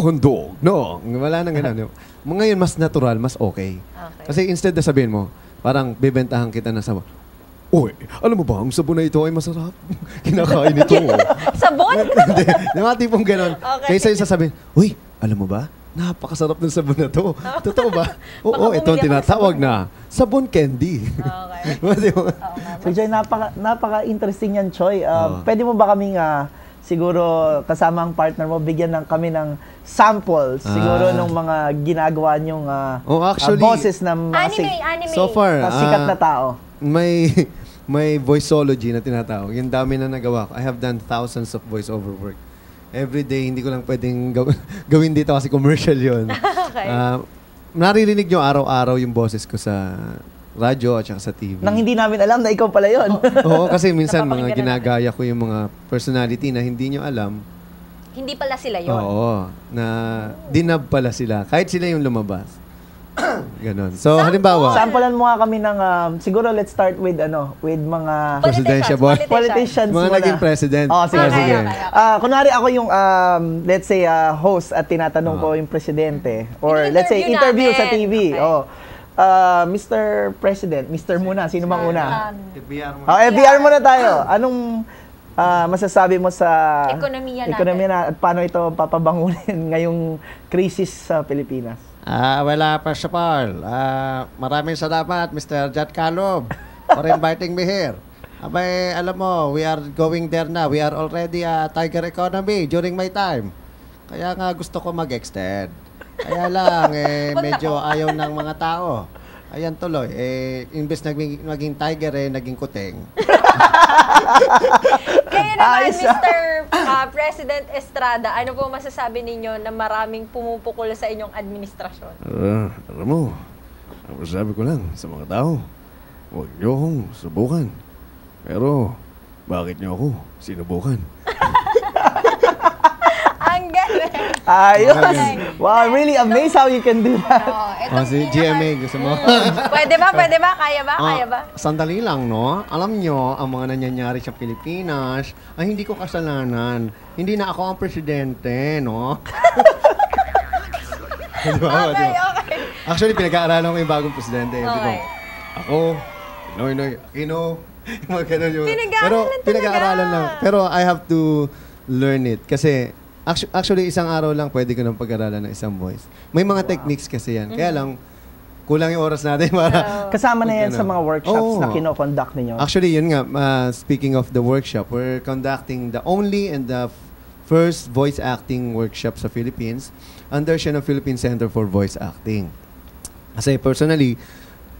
handog. No, wala nang gano'n. Ngayon, mas natural, mas okay. Kasi instead na sabihin mo, parang bibentahan kita na sabon. Uy, alam mo ba, ang sabon na ito ay masarap. Kinakain ito. Sabon? Hindi, mga tipong gano'n. Okay. Kaysa yung sasabihin, uy, alam mo ba, napakasarap ng sabon na to. Totoo ba? Oo, Baka ito ang bumili ako ng tinatawag na sabon candy. Okay. So Joy, napaka-interesting yan, Choy. Pwede mo ba kaming siguro kasama ang partner mo, bigyan kami ng samples siguro ng mga ginagawa niyong actually, boses ng mga Anime. so far, sikat na tao. may voiceology na tinatawag. Yung dami na nagawa ko. I have done thousands of voiceover work. Every day, hindi ko lang pwedeng gawin dito kasi commercial yun. Okay. Naririnig nyo araw-araw yung boses ko sa radyo at saka sa TV. Nang hindi namin alam na ikaw pala yun. Oo, kasi minsan mga ginagaya ko yung mga personality na hindi nyo alam. Hindi pala sila yun. Oo, na dinab pala sila. Kahit sila yung lumabas. Ganon. So, halimbawa, Samplean mo nga kami ng, siguro let's start with mga presidential politicians mga muna. naging president. Sige. Sige. Kunwari ako yung, let's say, host at tinatanong ko yung presidente. Or let's say, interview sa TV. Okay. Mr. President, Mr. muna. Sino bang una? FBR mo. FBR muna tayo. Anong masasabi mo sa Ekonomiya na at paano ito papabangunin ngayong krisis sa Pilipinas? First of all, maraming salamat, Mr. Jad Calob, for inviting me here. Abay, alam mo, we are going there na. We are already a tiger economy during my time. Kaya nga gusto ko mag-extend. Kaya lang, medyo ayaw ng mga tao. Ayan tuloy, imbes naging tiger, naging kuting. Kaya naman, Mr. President Estrada, ano po masasabi ninyo na maraming pumupukol sa inyong administrasyon? Alam mo, ang masasabi ko lang sa mga tao, huwag niyo akong subukan. Pero, bakit niyo ako sinubukan? Ang galing! Ayos! Wow, I'm really amazed how you can do that. Si GMA, gusto mo? Pwede ba? Kaya ba? Sandali lang, no? Alam nyo, ang mga nangyayari sa Pilipinas ay hindi ko kasalanan. Hindi na ako ang presidente, no? Okay. Actually, pinag-aaralan ko yung bagong presidente. Okay. Ako, Noy Aquino. Mga ganun yun. Pinag-aaralan lang. Pero I have to learn it. Kasi, actually, isang araw lang pwede ko nang pag-aralan ng isang voice. May mga techniques kasi yan. Kaya lang, kulang yung oras natin para... Kasama na yan sa mga workshops na kino-conduct ninyo. Actually, yun nga, speaking of the workshop, we're conducting the only and the first voice acting workshop sa Philippines under siya ng Philippine Center for Voice Acting. Kasi personally,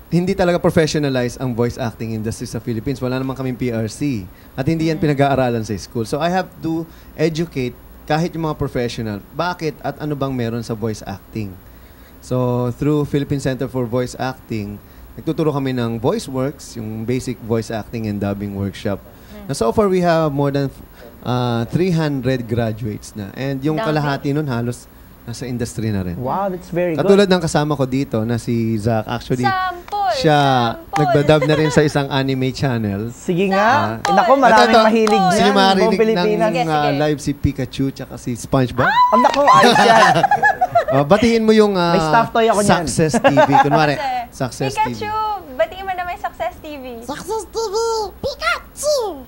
hindi talaga professionalize ang voice acting industry sa Philippines. Wala naman kaming PRC. At hindi yan pinag-aaralan sa school. So I have to educate kahit yung mga professional. Bakit at ano bang meron sa voice acting? So through Philippine Center for Voice Acting, nagtuturo kami ng VoiceWorks, yung basic voice acting and dubbing workshop. Na so far we have more than 300 graduates na. And yung kalahati nun halos nasa industry na rin. Wow, that's very good. Katulad ng kasama ko dito na si Zach. Actually, siya nagdadub na rin sa isang anime channel. Sige nga. Nako, maraming mahilig Gusto dyan. niyo marinig Pilipinas. ng live si Pikachu tsaka si SpongeBob? Nako, ayos yan. Batiin mo yung May staff toy ako niyan. Success TV. Kunwari, Success TV. Pikachu! Batiin mo na may Success TV. Success TV! Pikachu!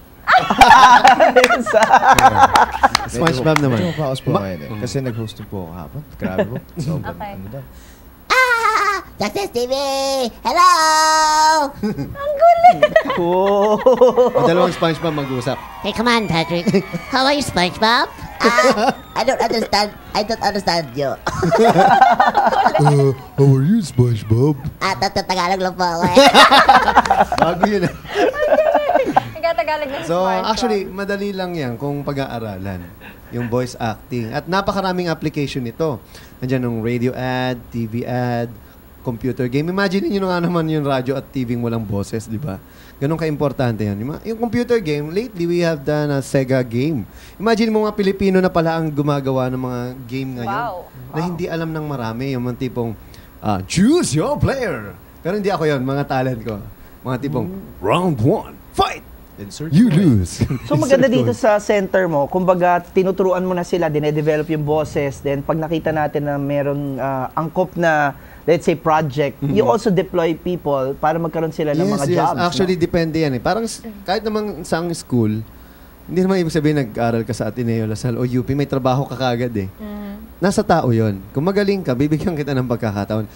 SpongeBob naman. Medyo kaos po ngayon eh. Kasi nag-host po ako hapon. Grabe po. Sobrang ano daw. Success TV! Hello! Ang gulit! Dalawang SpongeBob mag-usap. Hey, come on, Patrick. How are you, SpongeBob? I don't understand you. How are you, SpongeBob? Tagalog lang po ako eh. Bago yun eh. Nagkatagalog ng So, SpongeBob. actually, madali lang yan kung pag-aaralan. Yung voice acting. At napakaraming application nito. Nandiyan yung radio ad, TV ad, computer game. Imagine nyo nga naman yung radio at TV walang boses, di ba? Ganun ka-importante yan. Yung computer game, lately we have done a Sega game. Imagine mo mga Pilipino na pala ang gumagawa ng mga game ngayon. Na hindi alam ng marami. Yung mga tipong, choose your player. Pero hindi ako yon, mga talent ko. Mga tipong, round 1, fight! You lose. So maganda dito sa center mo, kumbaga tinuturuan mo na sila, dine-develop yung bosses, then pag nakita natin na merong angkop na, let's say, project, you also deploy people para magkaroon sila ng mga jobs. Actually, depende yan eh. Parang kahit naman sa school, hindi naman ibig sabihin nag-aral ka sa Ateneo, Lasal o UP, may trabaho ka kagad eh. nasa tao yun. Kung magaling ka, bibigyan kita ng pagkakataon.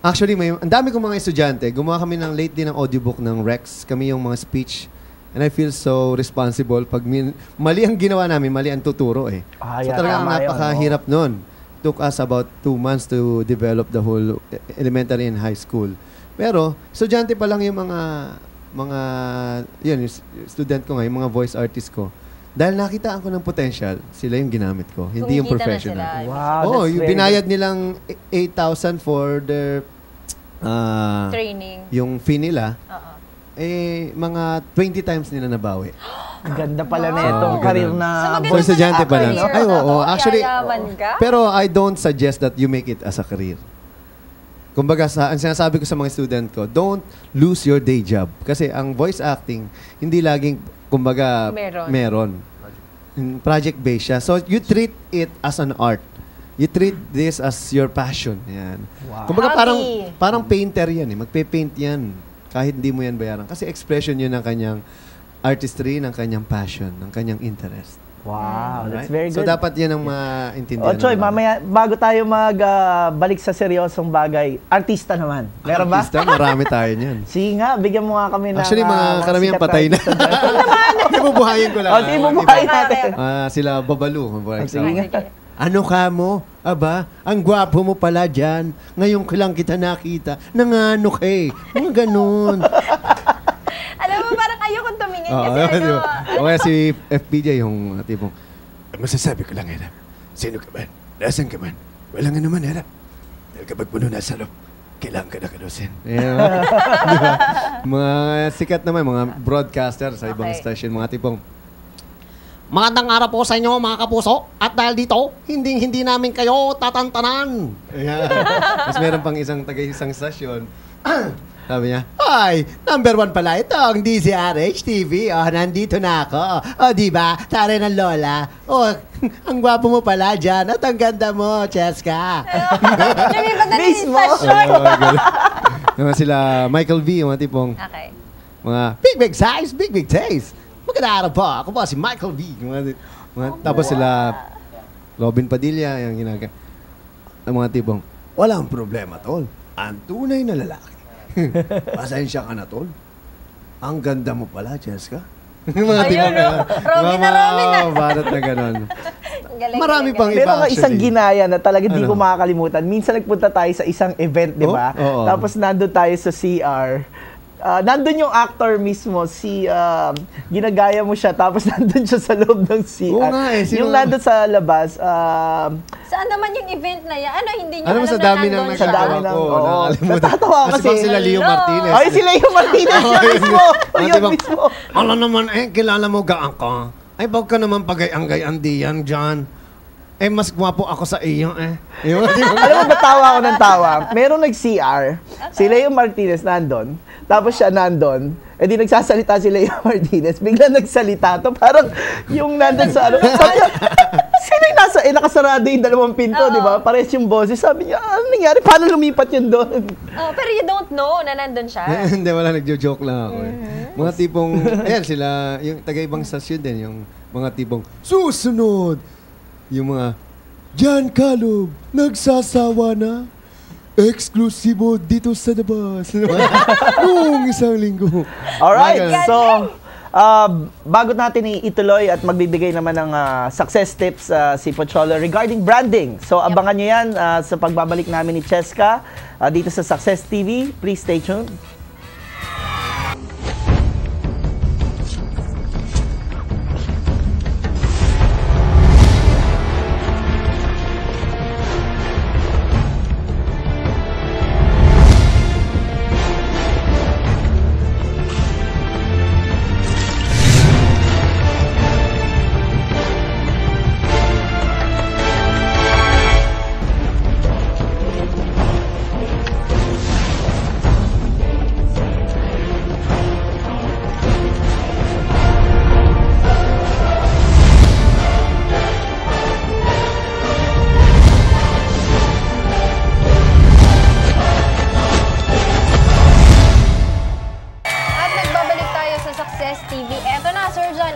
Actually, ang dami kong mga estudyante. Gumawa kami ng lately ng audiobook ng Rex. Kami yung mga speech. And I feel so responsible pag mali ang ginawa namin, mali ang tuturo eh. So talagang napakahirap nun. Took us about 2 months to develop the whole elementary and high school. Pero, estudyante pa lang yung yun, yung student ko nga, yung mga voice artist ko. Dahil nakitaan ko ng potential, sila yung ginamit ko. Hindi yung professional. Wow, yung binayad nilang 8,000 for their training. Yung fee nila. Mga 20 times nila nabawi. Ganda pala na itong career na for estudyante pa lang. Ay, oo. Actually, ka? pero I don't suggest that you make it as a career. Kumbaga, ang sinasabi ko sa mga student ko, don't lose your day job. Kasi ang voice acting, hindi laging, kumbaga, meron. Project-based siya. So, you treat it as an art. You treat this as your passion. Yan. Wow. Kumbaga, parang painter yan eh. Magpe-paint yan. Kahit hindi mo yan bayaran. Kasi expression yun ng kanyang artistry, ng kanyang passion, ng kanyang interest. Wow, that's very good. So, dapat yan ang maintindihan. Choy, mamaya, bago tayo balik sa seryosong bagay, artista naman. Meron ba? Artista, marami tayo niyan. Sige nga, bigyan mo nga kami ng... Actually, mga karamihan patay na. Ibubuhayin ko lang. Ibubuhayin natin. Sila Babalu. Sige nga. Ano ka mo? Aba, ang gwapo mo pala dyan. Ngayon ko lang kita nakita. Nangano ka eh. Mga ganun. Alam mo, parang ayokong tumingin kasi O kaya si FPJ yung tipong, masasabi ko lang, Erap, sino ka man? Nasaan ka man? Walang naman, Erap. Dahil kapag puno nasa loob, kailangan ka na kalusin. Diba? Mga sikat naman, mga broadcaster sa ibang station, mga tipong, Magandang araw po sa inyo mga kapuso. At dahil dito, hindi namin kayo tatantanan. Ayan. Mas meron pang isang stasyon. Sabi niya, ay, number 1 pala ito, ang DZRH TV. Oh, nandito na ako. Oh, diba? Tare ng lola. Oh, ang gwapo mo pala dyan. At ang ganda mo, Cheska. Mismo. Naman sila, Michael V, yung mga tipong, mga big size, big taste. Magandang araw po. Ako po si Michael V. Tapos sila, Robin Padilla, yung ginagawa. Ang mga tipong, walang problema, tol. Ang tunay na lalaki. Pasensya ka na, tol. Ang ganda mo pala, Jessica. Mga tipong gano'n. Robin na. Barat na gano'n. Marami pang iba, Meron ka isang actually. ginaya na talaga di ko makakalimutan. Minsan nagpunta tayo sa isang event, di ba? Tapos nandun tayo sa CR. Nandun yung actor mismo, ginagaya mo siya, tapos nandun siya sa loob ng CR. Oo nga eh. Yung nandun sa labas, saan naman yung event na yan? Ano, hindi nyo alam mo, sa dami ng nagkakawa ko, nakalimutan. Natatawa kasi si Leo Martinez. Ay, si Leo Martinez, yun mismo. Yun mismo. Alam naman kilala mo gaan ka. Ay, wag ka naman pagay-anggay diyan dyan. Mas gwapo ako sa iyo Alam mo, natawa ako ng tawa. Merong nag-CR, si Leo Martinez nandun, tapos siya nandun, di nagsasalita si Leo Martinez, bigla nagsalita to, parang yung nandun sa ano, sino yung nakasarado yung 2 pinto, di ba? Pares yung boses, sabi niya, ano nangyari? Paano lumipat yun doon? Pero you don't know na nandun siya. Hindi, wala, nagjo-joke lang ako Mga tipong, ayan sila, yung taga-ibang stasyon din, yung mga tipong, susunod! Yung mga, Jan Calub, nagsasawa na. Eksklusibo dito sa labas. Noong isang linggo. Alright, so, bago natin ituloy at magbibigay naman ng success tips si Pocholo regarding branding. So, abangan nyo yan sa pagbabalik namin ni Cheska dito sa Success TV. Please stay tuned.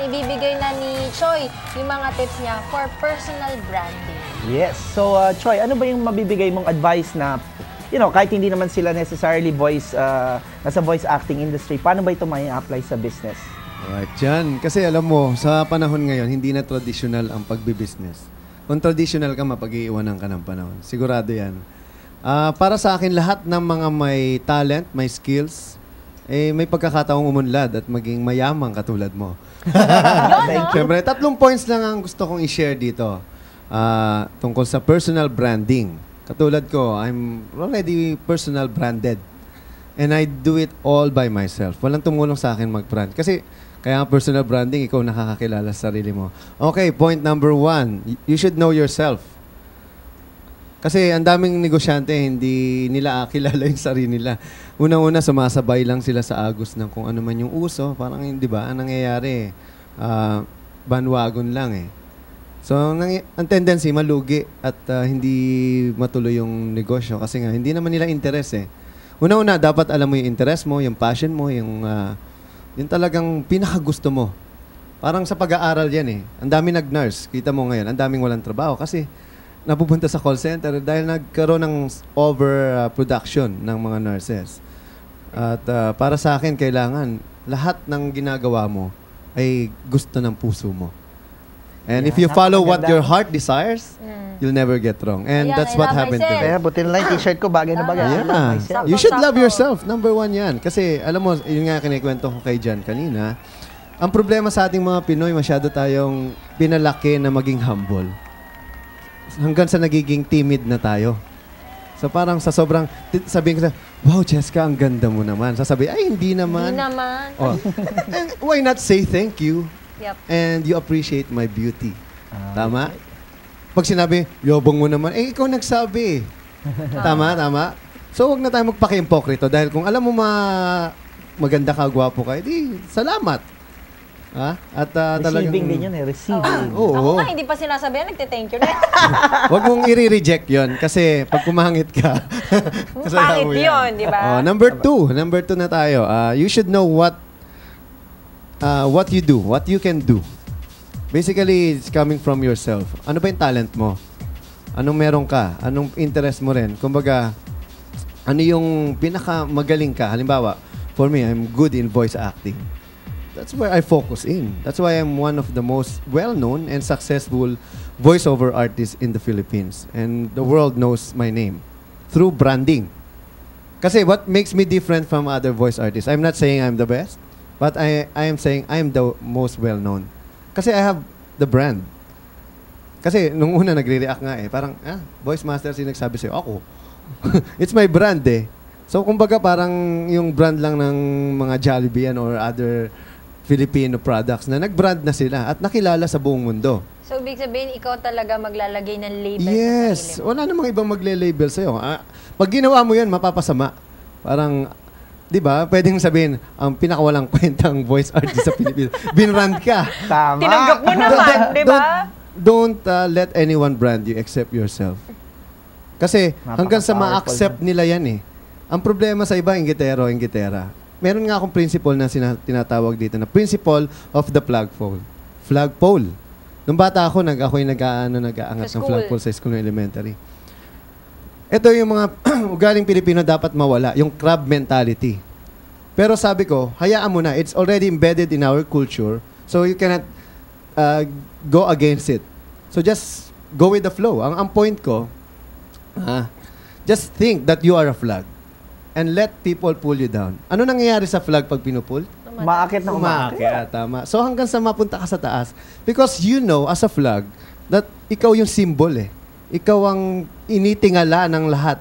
Ibibigay na ni Choi yung mga tips niya for personal branding. Yes. So, Troy, ano ba yung mabibigay mong advice na, kahit hindi naman sila necessarily nasa voice acting industry, paano ba ito may apply sa business? Alright, yan. Kasi alam mo, sa panahon ngayon, hindi na traditional ang pagbibusiness. Kung traditional ka, mapag-iiwanan ka ng panahon. Sigurado yan. Para sa akin, lahat ng mga may talent, may skills, may pagkakataong umunlad at maging mayamang katulad mo. Siyempre, 3 points lang ang gusto kong i-share dito. Tungkol sa personal branding. Katulad ko, I'm already personal branded. And I do it all by myself. Walang tumulong sa akin mag-brand. Kasi, kaya personal branding, ikaw nakakakilala sa sarili mo. Okay, point number 1. You should know yourself. Kasi ang daming negosyante, hindi nila kilala yung sarili nila. Una-una, sumasabay lang sila sa agos ng kung ano man yung uso. Parang, di ba, ang nangyayari, bandwagon lang eh. So, ang tendency, malugi at hindi matuloy yung negosyo kasi nga, hindi naman nila interest eh. Una-una, dapat alam mo yung interest mo, yung passion mo, yung talagang pinakagusto mo. Parang sa pag-aaral yan eh. Ang dami nag-nurse. Kita mo ngayon, ang daming walang trabaho kasi napupunta sa call center dahil nagkaroon ng overproduction ng mga nurses. At para sa akin, kailangan lahat ng ginagawa mo ay gusto ng puso mo. And if you follow what your heart desires, you'll never get wrong. And that's what happened to me. Kaya buti na lang yung t-shirt ko, bagay na bagay. Yeah. You should love yourself. Number 1 yan. Kasi, alam mo, yun nga kinikwento ko kay Jan kanina, ang problema sa ating mga Pinoy, masyado tayong pinalaki na maging humble. Hanggang sa nagiging timid na tayo. So parang sa sobrang, sabihin ko wow, Jessica, ang ganda mo naman. Sasabihin, ay, hindi naman. Hindi naman. Oh. Why not say thank you? Yep. And you appreciate my beauty. Tama? Pag sinabi, yobong mo naman, ikaw nagsabi. Tama? So, wag na tayo magpaka-impokrito dahil kung alam mo maganda ka, gwapo ka, edi, salamat. At receiving din yun eh, receiving. Ako nga, hindi pa sinasabihan, nagte-thank you na. Wag mong i-reject yun kasi pag pumangit ka, pangit yun, di ba? Number 2 na tayo. You should know what you do, what you can do. Basically, it's coming from yourself. Ano ba yung talent mo? Anong meron ka? Anong interest mo rin? Kumbaga, ano yung pinakamagaling ka? Halimbawa, for me, I'm good in voice acting. That's where I focus in. That's why I'm one of the most well-known and successful voiceover artists in the Philippines. And the world knows my name through branding. Kasi what makes me different from other voice artists? I'm not saying I'm the best. But I am saying I am the most well-known. Kasi I have the brand. Kasi nung una nagre-react nga eh. Parang, Voice Master si nagsabi sa'yo. Ako. It's my brand eh. So kumbaga parang yung brand lang ng mga Jollibee or other Filipino products na nag-brand na sila at nakilala sa buong mundo. So ibig sabihin, ikaw talaga maglalagay ng label sa Yes. sarili mo. Wala namang ibang magle-label sa'yo. Pag ginawa mo yan, mapapasama. Parang, di ba? Pwedeng sabihin, ang pinakawalang kwentang voice artist sa Pilipinas. Binrand ka. Tama. Tinanggap mo naman, di ba? Don't let anyone brand you except yourself. Kasi hanggang sa ma-accept nila yan eh. Ang problema sa iba, inggitera. Meron nga akong principle na tinatawag dito na principle of the flagpole. Flagpole. Nung bata ako, ako'y nag-aangat ng flagpole sa school elementary. Ito yung mga ugaling Pilipino dapat mawala, yung crab mentality. Pero sabi ko, hayaan mo na. It's already embedded in our culture, so you cannot go against it. So just go with the flow. Ang point ko, just think that you are a flag and let people pull you down. Ano nangyayari sa flag pag pinupull? Umaakit na umaakit. Tama. So hanggang sa mapunta ka sa taas. Because you know, as a flag, that ikaw yung symbol eh. Ikaw ang initingala ng lahat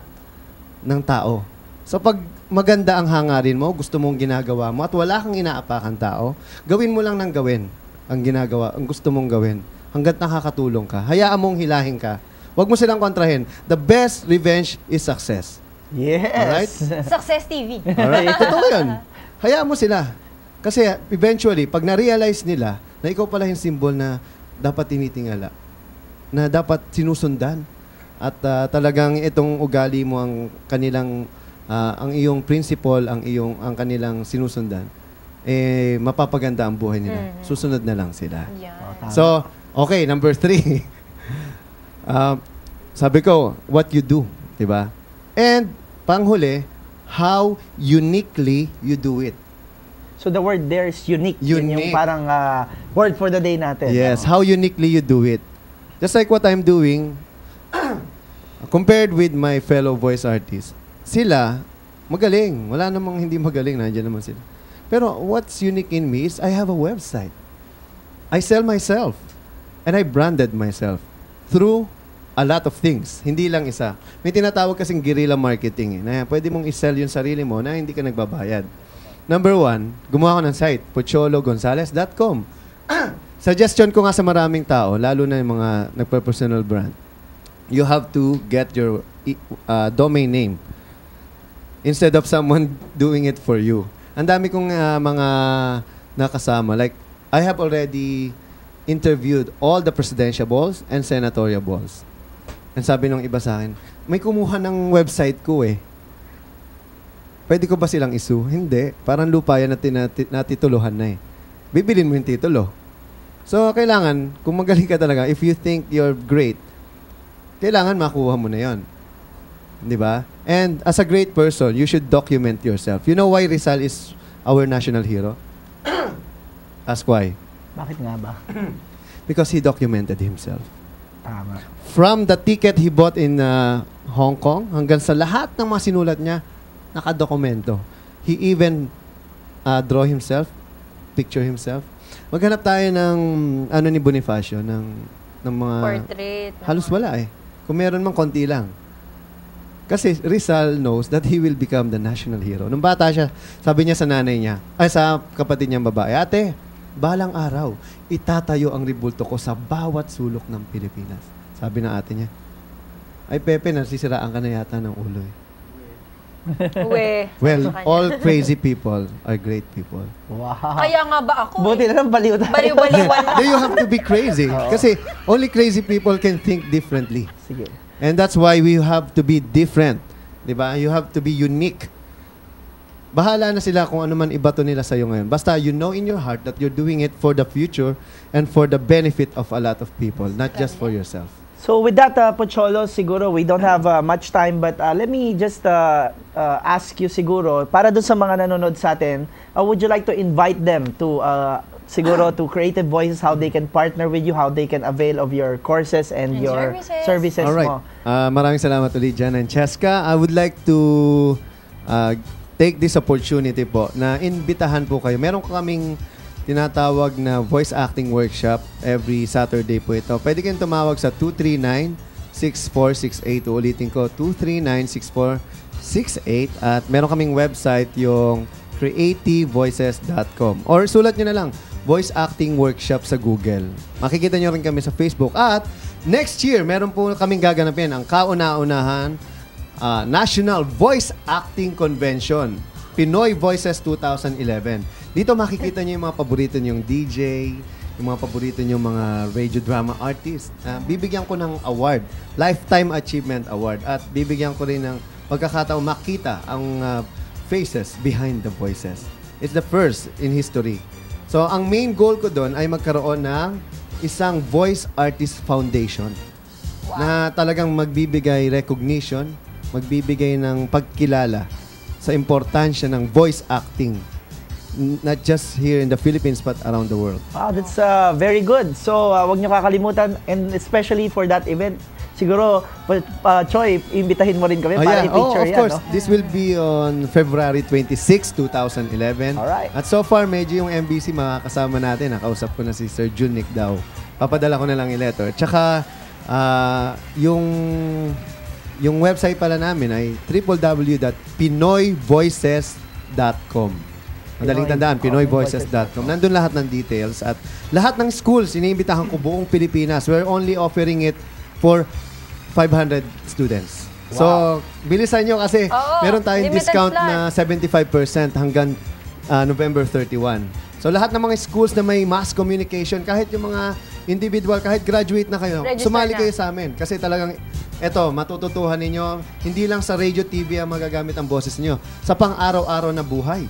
ng tao. So pag maganda ang hangarin mo, gusto mong ginagawa mo, at wala kang inaapakan tao, gawin mo lang ng gawin ang ginagawa, ang gusto mong gawin. Hanggat nakakatulong ka. Hayaan mong hilahin ka. Huwag mo silang kontrahin. The best revenge is success. Yes. Alright? Success TV. Alright? Totoo yun. Hayaan mo sila. Kasi eventually, pag na-realize nila na ikaw pala yung symbol na dapat tinitingala, na dapat sinusundan. At talagang itong ugali mo ang kanilang ang iyong principle, ang kanilang sinusundan, mapapaganda ang buhay nila. Susunod na lang sila. Yeah. So, okay, number 3. Sabi ko, what you do, di ba? And panghuli, how uniquely you do it. So the word there is unique. Yun yung Unique. parang word for the day natin. Yes, how uniquely you do it. Just like what I'm doing, compared with my fellow voice artists, sila, magaling. Wala namang hindi magaling, nandiyan naman sila. Pero what's unique in me is I have a website. I sell myself. And I branded myself through a lot of things. Hindi lang isa. May tinatawag kasing guerrilla marketing. Na pwede mong i-sell yung sarili mo na hindi ka nagbabayad. Number 1, gumawa ko ng site, pochologonzales.com. Suggestion ko nga sa maraming tao, lalo na yung mga nagpa-personal brand, you have to get your domain name instead of someone doing it for you. Ang dami kong mga nakasama. Like, I have already interviewed all the presidential balls and senatorial balls. And sabi nung iba sa akin, may kumuha ng website ko eh. Pwede ko ba silang isu? Hindi. Parang lupa yan na natituluhan na eh. Bibilin mo yung titulo. So, kailangan, kung magaling ka talaga, if you think you're great, kailangan makuha mo na yon. Di ba? And as a great person, you should document yourself. You know why Rizal is our national hero? Ask why. Bakit nga ba? Because he documented himself. Tama. From the ticket he bought in Hong Kong hanggang sa lahat ng mga sinulat niya, nakadokumento. He even draw himself, picture himself. Maghanap tayo ng ano ni Bonifacio, ng mga... Portrait. Halos wala eh. Kung meron man, konti lang. Kasi Rizal knows that he will become the national hero. Nung bata siya, sabi niya sa nanay niya, ay sa kapatid niyang babae, ate, balang araw, itatayo ang ribulto ko sa bawat sulok ng Pilipinas. Sabi ng ate niya, ay Pepe, nasisiraan ka na yata ng ulo eh. Well, all crazy people are great people. Wow. Kaya nga ba ako Buti na lang baliw tayo. Baliw-baliwan lang. You have to be crazy. Kasi only crazy people can think differently. Sige. And that's why we have to be different. Diba? You have to be unique. Bahala na sila kung ano man ibato nila sa'yo ngayon. Basta you know in your heart that you're doing it for the future and for the benefit of a lot of people, not just for yourself. So with that, Pocholo, siguro we don't have much time, but let me just ask you siguro, para dun sa mga nanonood sa atin, would you like to invite them to siguro to Creative Voices, how they can partner with you, how they can avail of your courses and your services All right. mo? Maraming salamat ulit dyan. And Cheska, I would like to take this opportunity po na imbitahan po kayo. Meron kaming tinatawag na voice acting workshop every Saturday po ito. Pwede kayong tumawag sa 239-6468. Ulitin ko, 239-6468. At meron kaming website, yung creativevoices.com. Or sulat nyo na lang, voice acting workshop sa Google. Makikita nyo rin kami sa Facebook. At next year, meron po kaming gaganapin ang kauna-unahan National Voice Acting Convention, Pinoy Voices 2011. Dito makikita niyo yung mga paborito niyong DJ, yung mga paborito niyong mga radio drama artist. Bibigyan ko ng award, Lifetime Achievement Award. At bibigyan ko rin ng pagkakataong makita ang faces behind the voices. It's the first in history. So, ang main goal ko doon ay magkaroon ng isang Voice Artist Foundation na talagang magbibigay recognition, magbibigay ng pagkilala sa importansya ng voice acting. Not just here in the Philippines but around the world. Wow, that's very good. So, wag niyo kakalimutan, and especially for that event, siguro, Choi, imbitahin mo rin kami para i-picture of course. No? This will be on February 26, 2011. Alright. At so far, medyo yung MBC makakasama natin. Nakausap ko na si Sir Junic daw. Papadala ko na lang yung letter. Tsaka, yung website pala namin ay www.pinoyvoices.com. Madaling tandaan, pinoyvoices.com. Nandun lahat ng details at lahat ng schools, iniimbitahan ko buong Pilipinas. We're only offering it for 500 students. Wow. So, bilisan nyo kasi meron tayong discount na 75% hanggang November 31. So, lahat ng mga schools na may mass communication, kahit yung mga individual, kahit graduate na kayo, sumali kayo sa amin. Kasi talagang, eto, matututuhan ninyo, hindi lang sa radio, TV ang magagamit ang boses nyo. Sa pang-araw-araw na buhay.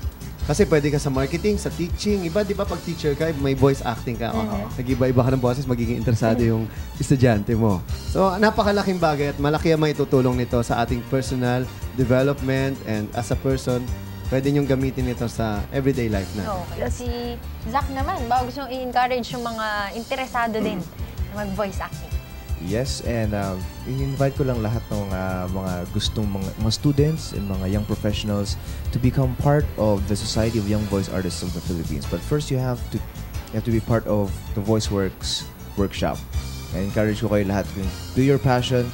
Kasi pwede ka sa marketing, sa teaching. Iba, di ba, pag teacher ka, may voice acting ka. Nag-iba-iba ka ng boses, magiging interesado yung estudyante mo. So, napakalaking bagay at malaki ang maitutulong nito sa ating personal development and as a person, pwede niyong gamitin ito sa everyday life na. Okay. Si Zach naman, bago gusto nyo i-encourage yung mga interesado din na mag-voice acting. Yes, and i-invite ko lang lahat ng mga gustong mga students and mga young professionals to become part of the Society of Young Voice Artists of the Philippines. But first, you have to be part of the VoiceWorks workshop. I encourage ko kayo lahat to do your passion,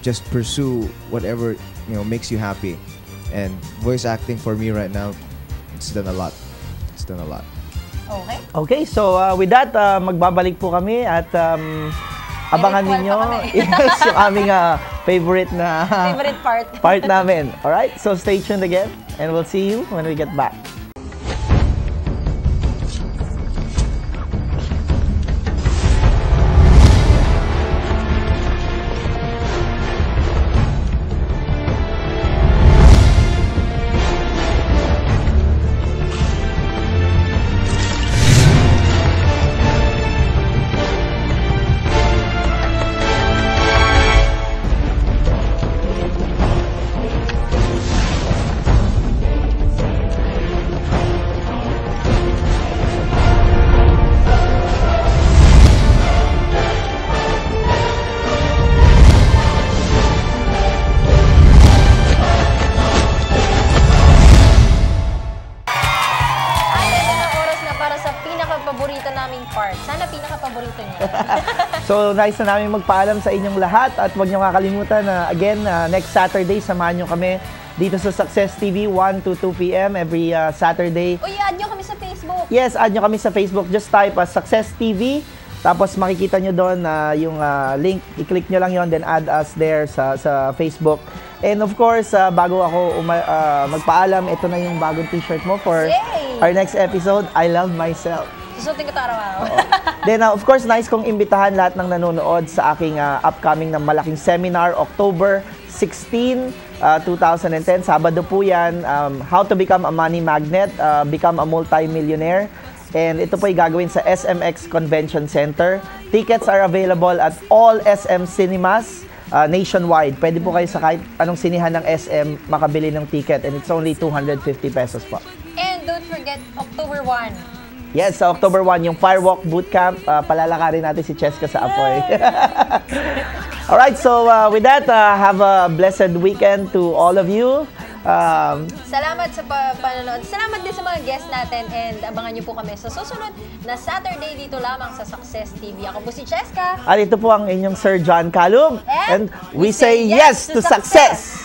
just pursue whatever makes you happy. And voice acting for me right now, it's done a lot. It's done a lot. Okay. Okay, so with that, magbabalik po kami at abangan ninyo yes, yung aming favorite part namin. Alright, so stay tuned again and we'll see you when we get back. So, nice na namin magpaalam sa inyong lahat at huwag niyo kakalimutan na again, next Saturday, samahan niyo kami dito sa Success TV, 1 to 2 p.m. every Saturday. Uy, add niyo kami sa Facebook. Yes, add niyo kami sa Facebook. Just type Success TV. Tapos makikita niyo doon yung link. I-click niyo lang yon, then add us there sa Facebook. And of course, bago ako magpaalam, ito na yung bagong t-shirt mo for our next episode, I Love Myself. Susutin ko ito araw-araw. Then, of course, nice kong imbitahan lahat ng nanonood sa aking upcoming na malaking seminar, October 16, 2010. Sabado po yan. How to become a money magnet, become a multi-millionaire. And ito po ay gagawin sa SMX Convention Center. Tickets are available at all SM cinemas nationwide. Pwede po kayo sa kahit anong sinihan ng SM makabili ng ticket. And it's only 250 pesos po. And don't forget, October 1. Yes, sa October 1, yung Firewalk Bootcamp, palalakarin natin si Cheska sa apoy. Alright, so with that, have a blessed weekend to all of you. Salamat sa panonood. Salamat din sa mga guests natin and abangan niyo po kami sa susunod na Saturday dito lamang sa Success TV. Ako po si Cheska. At ito po ang inyong Sir John Calum. And we say yes to success!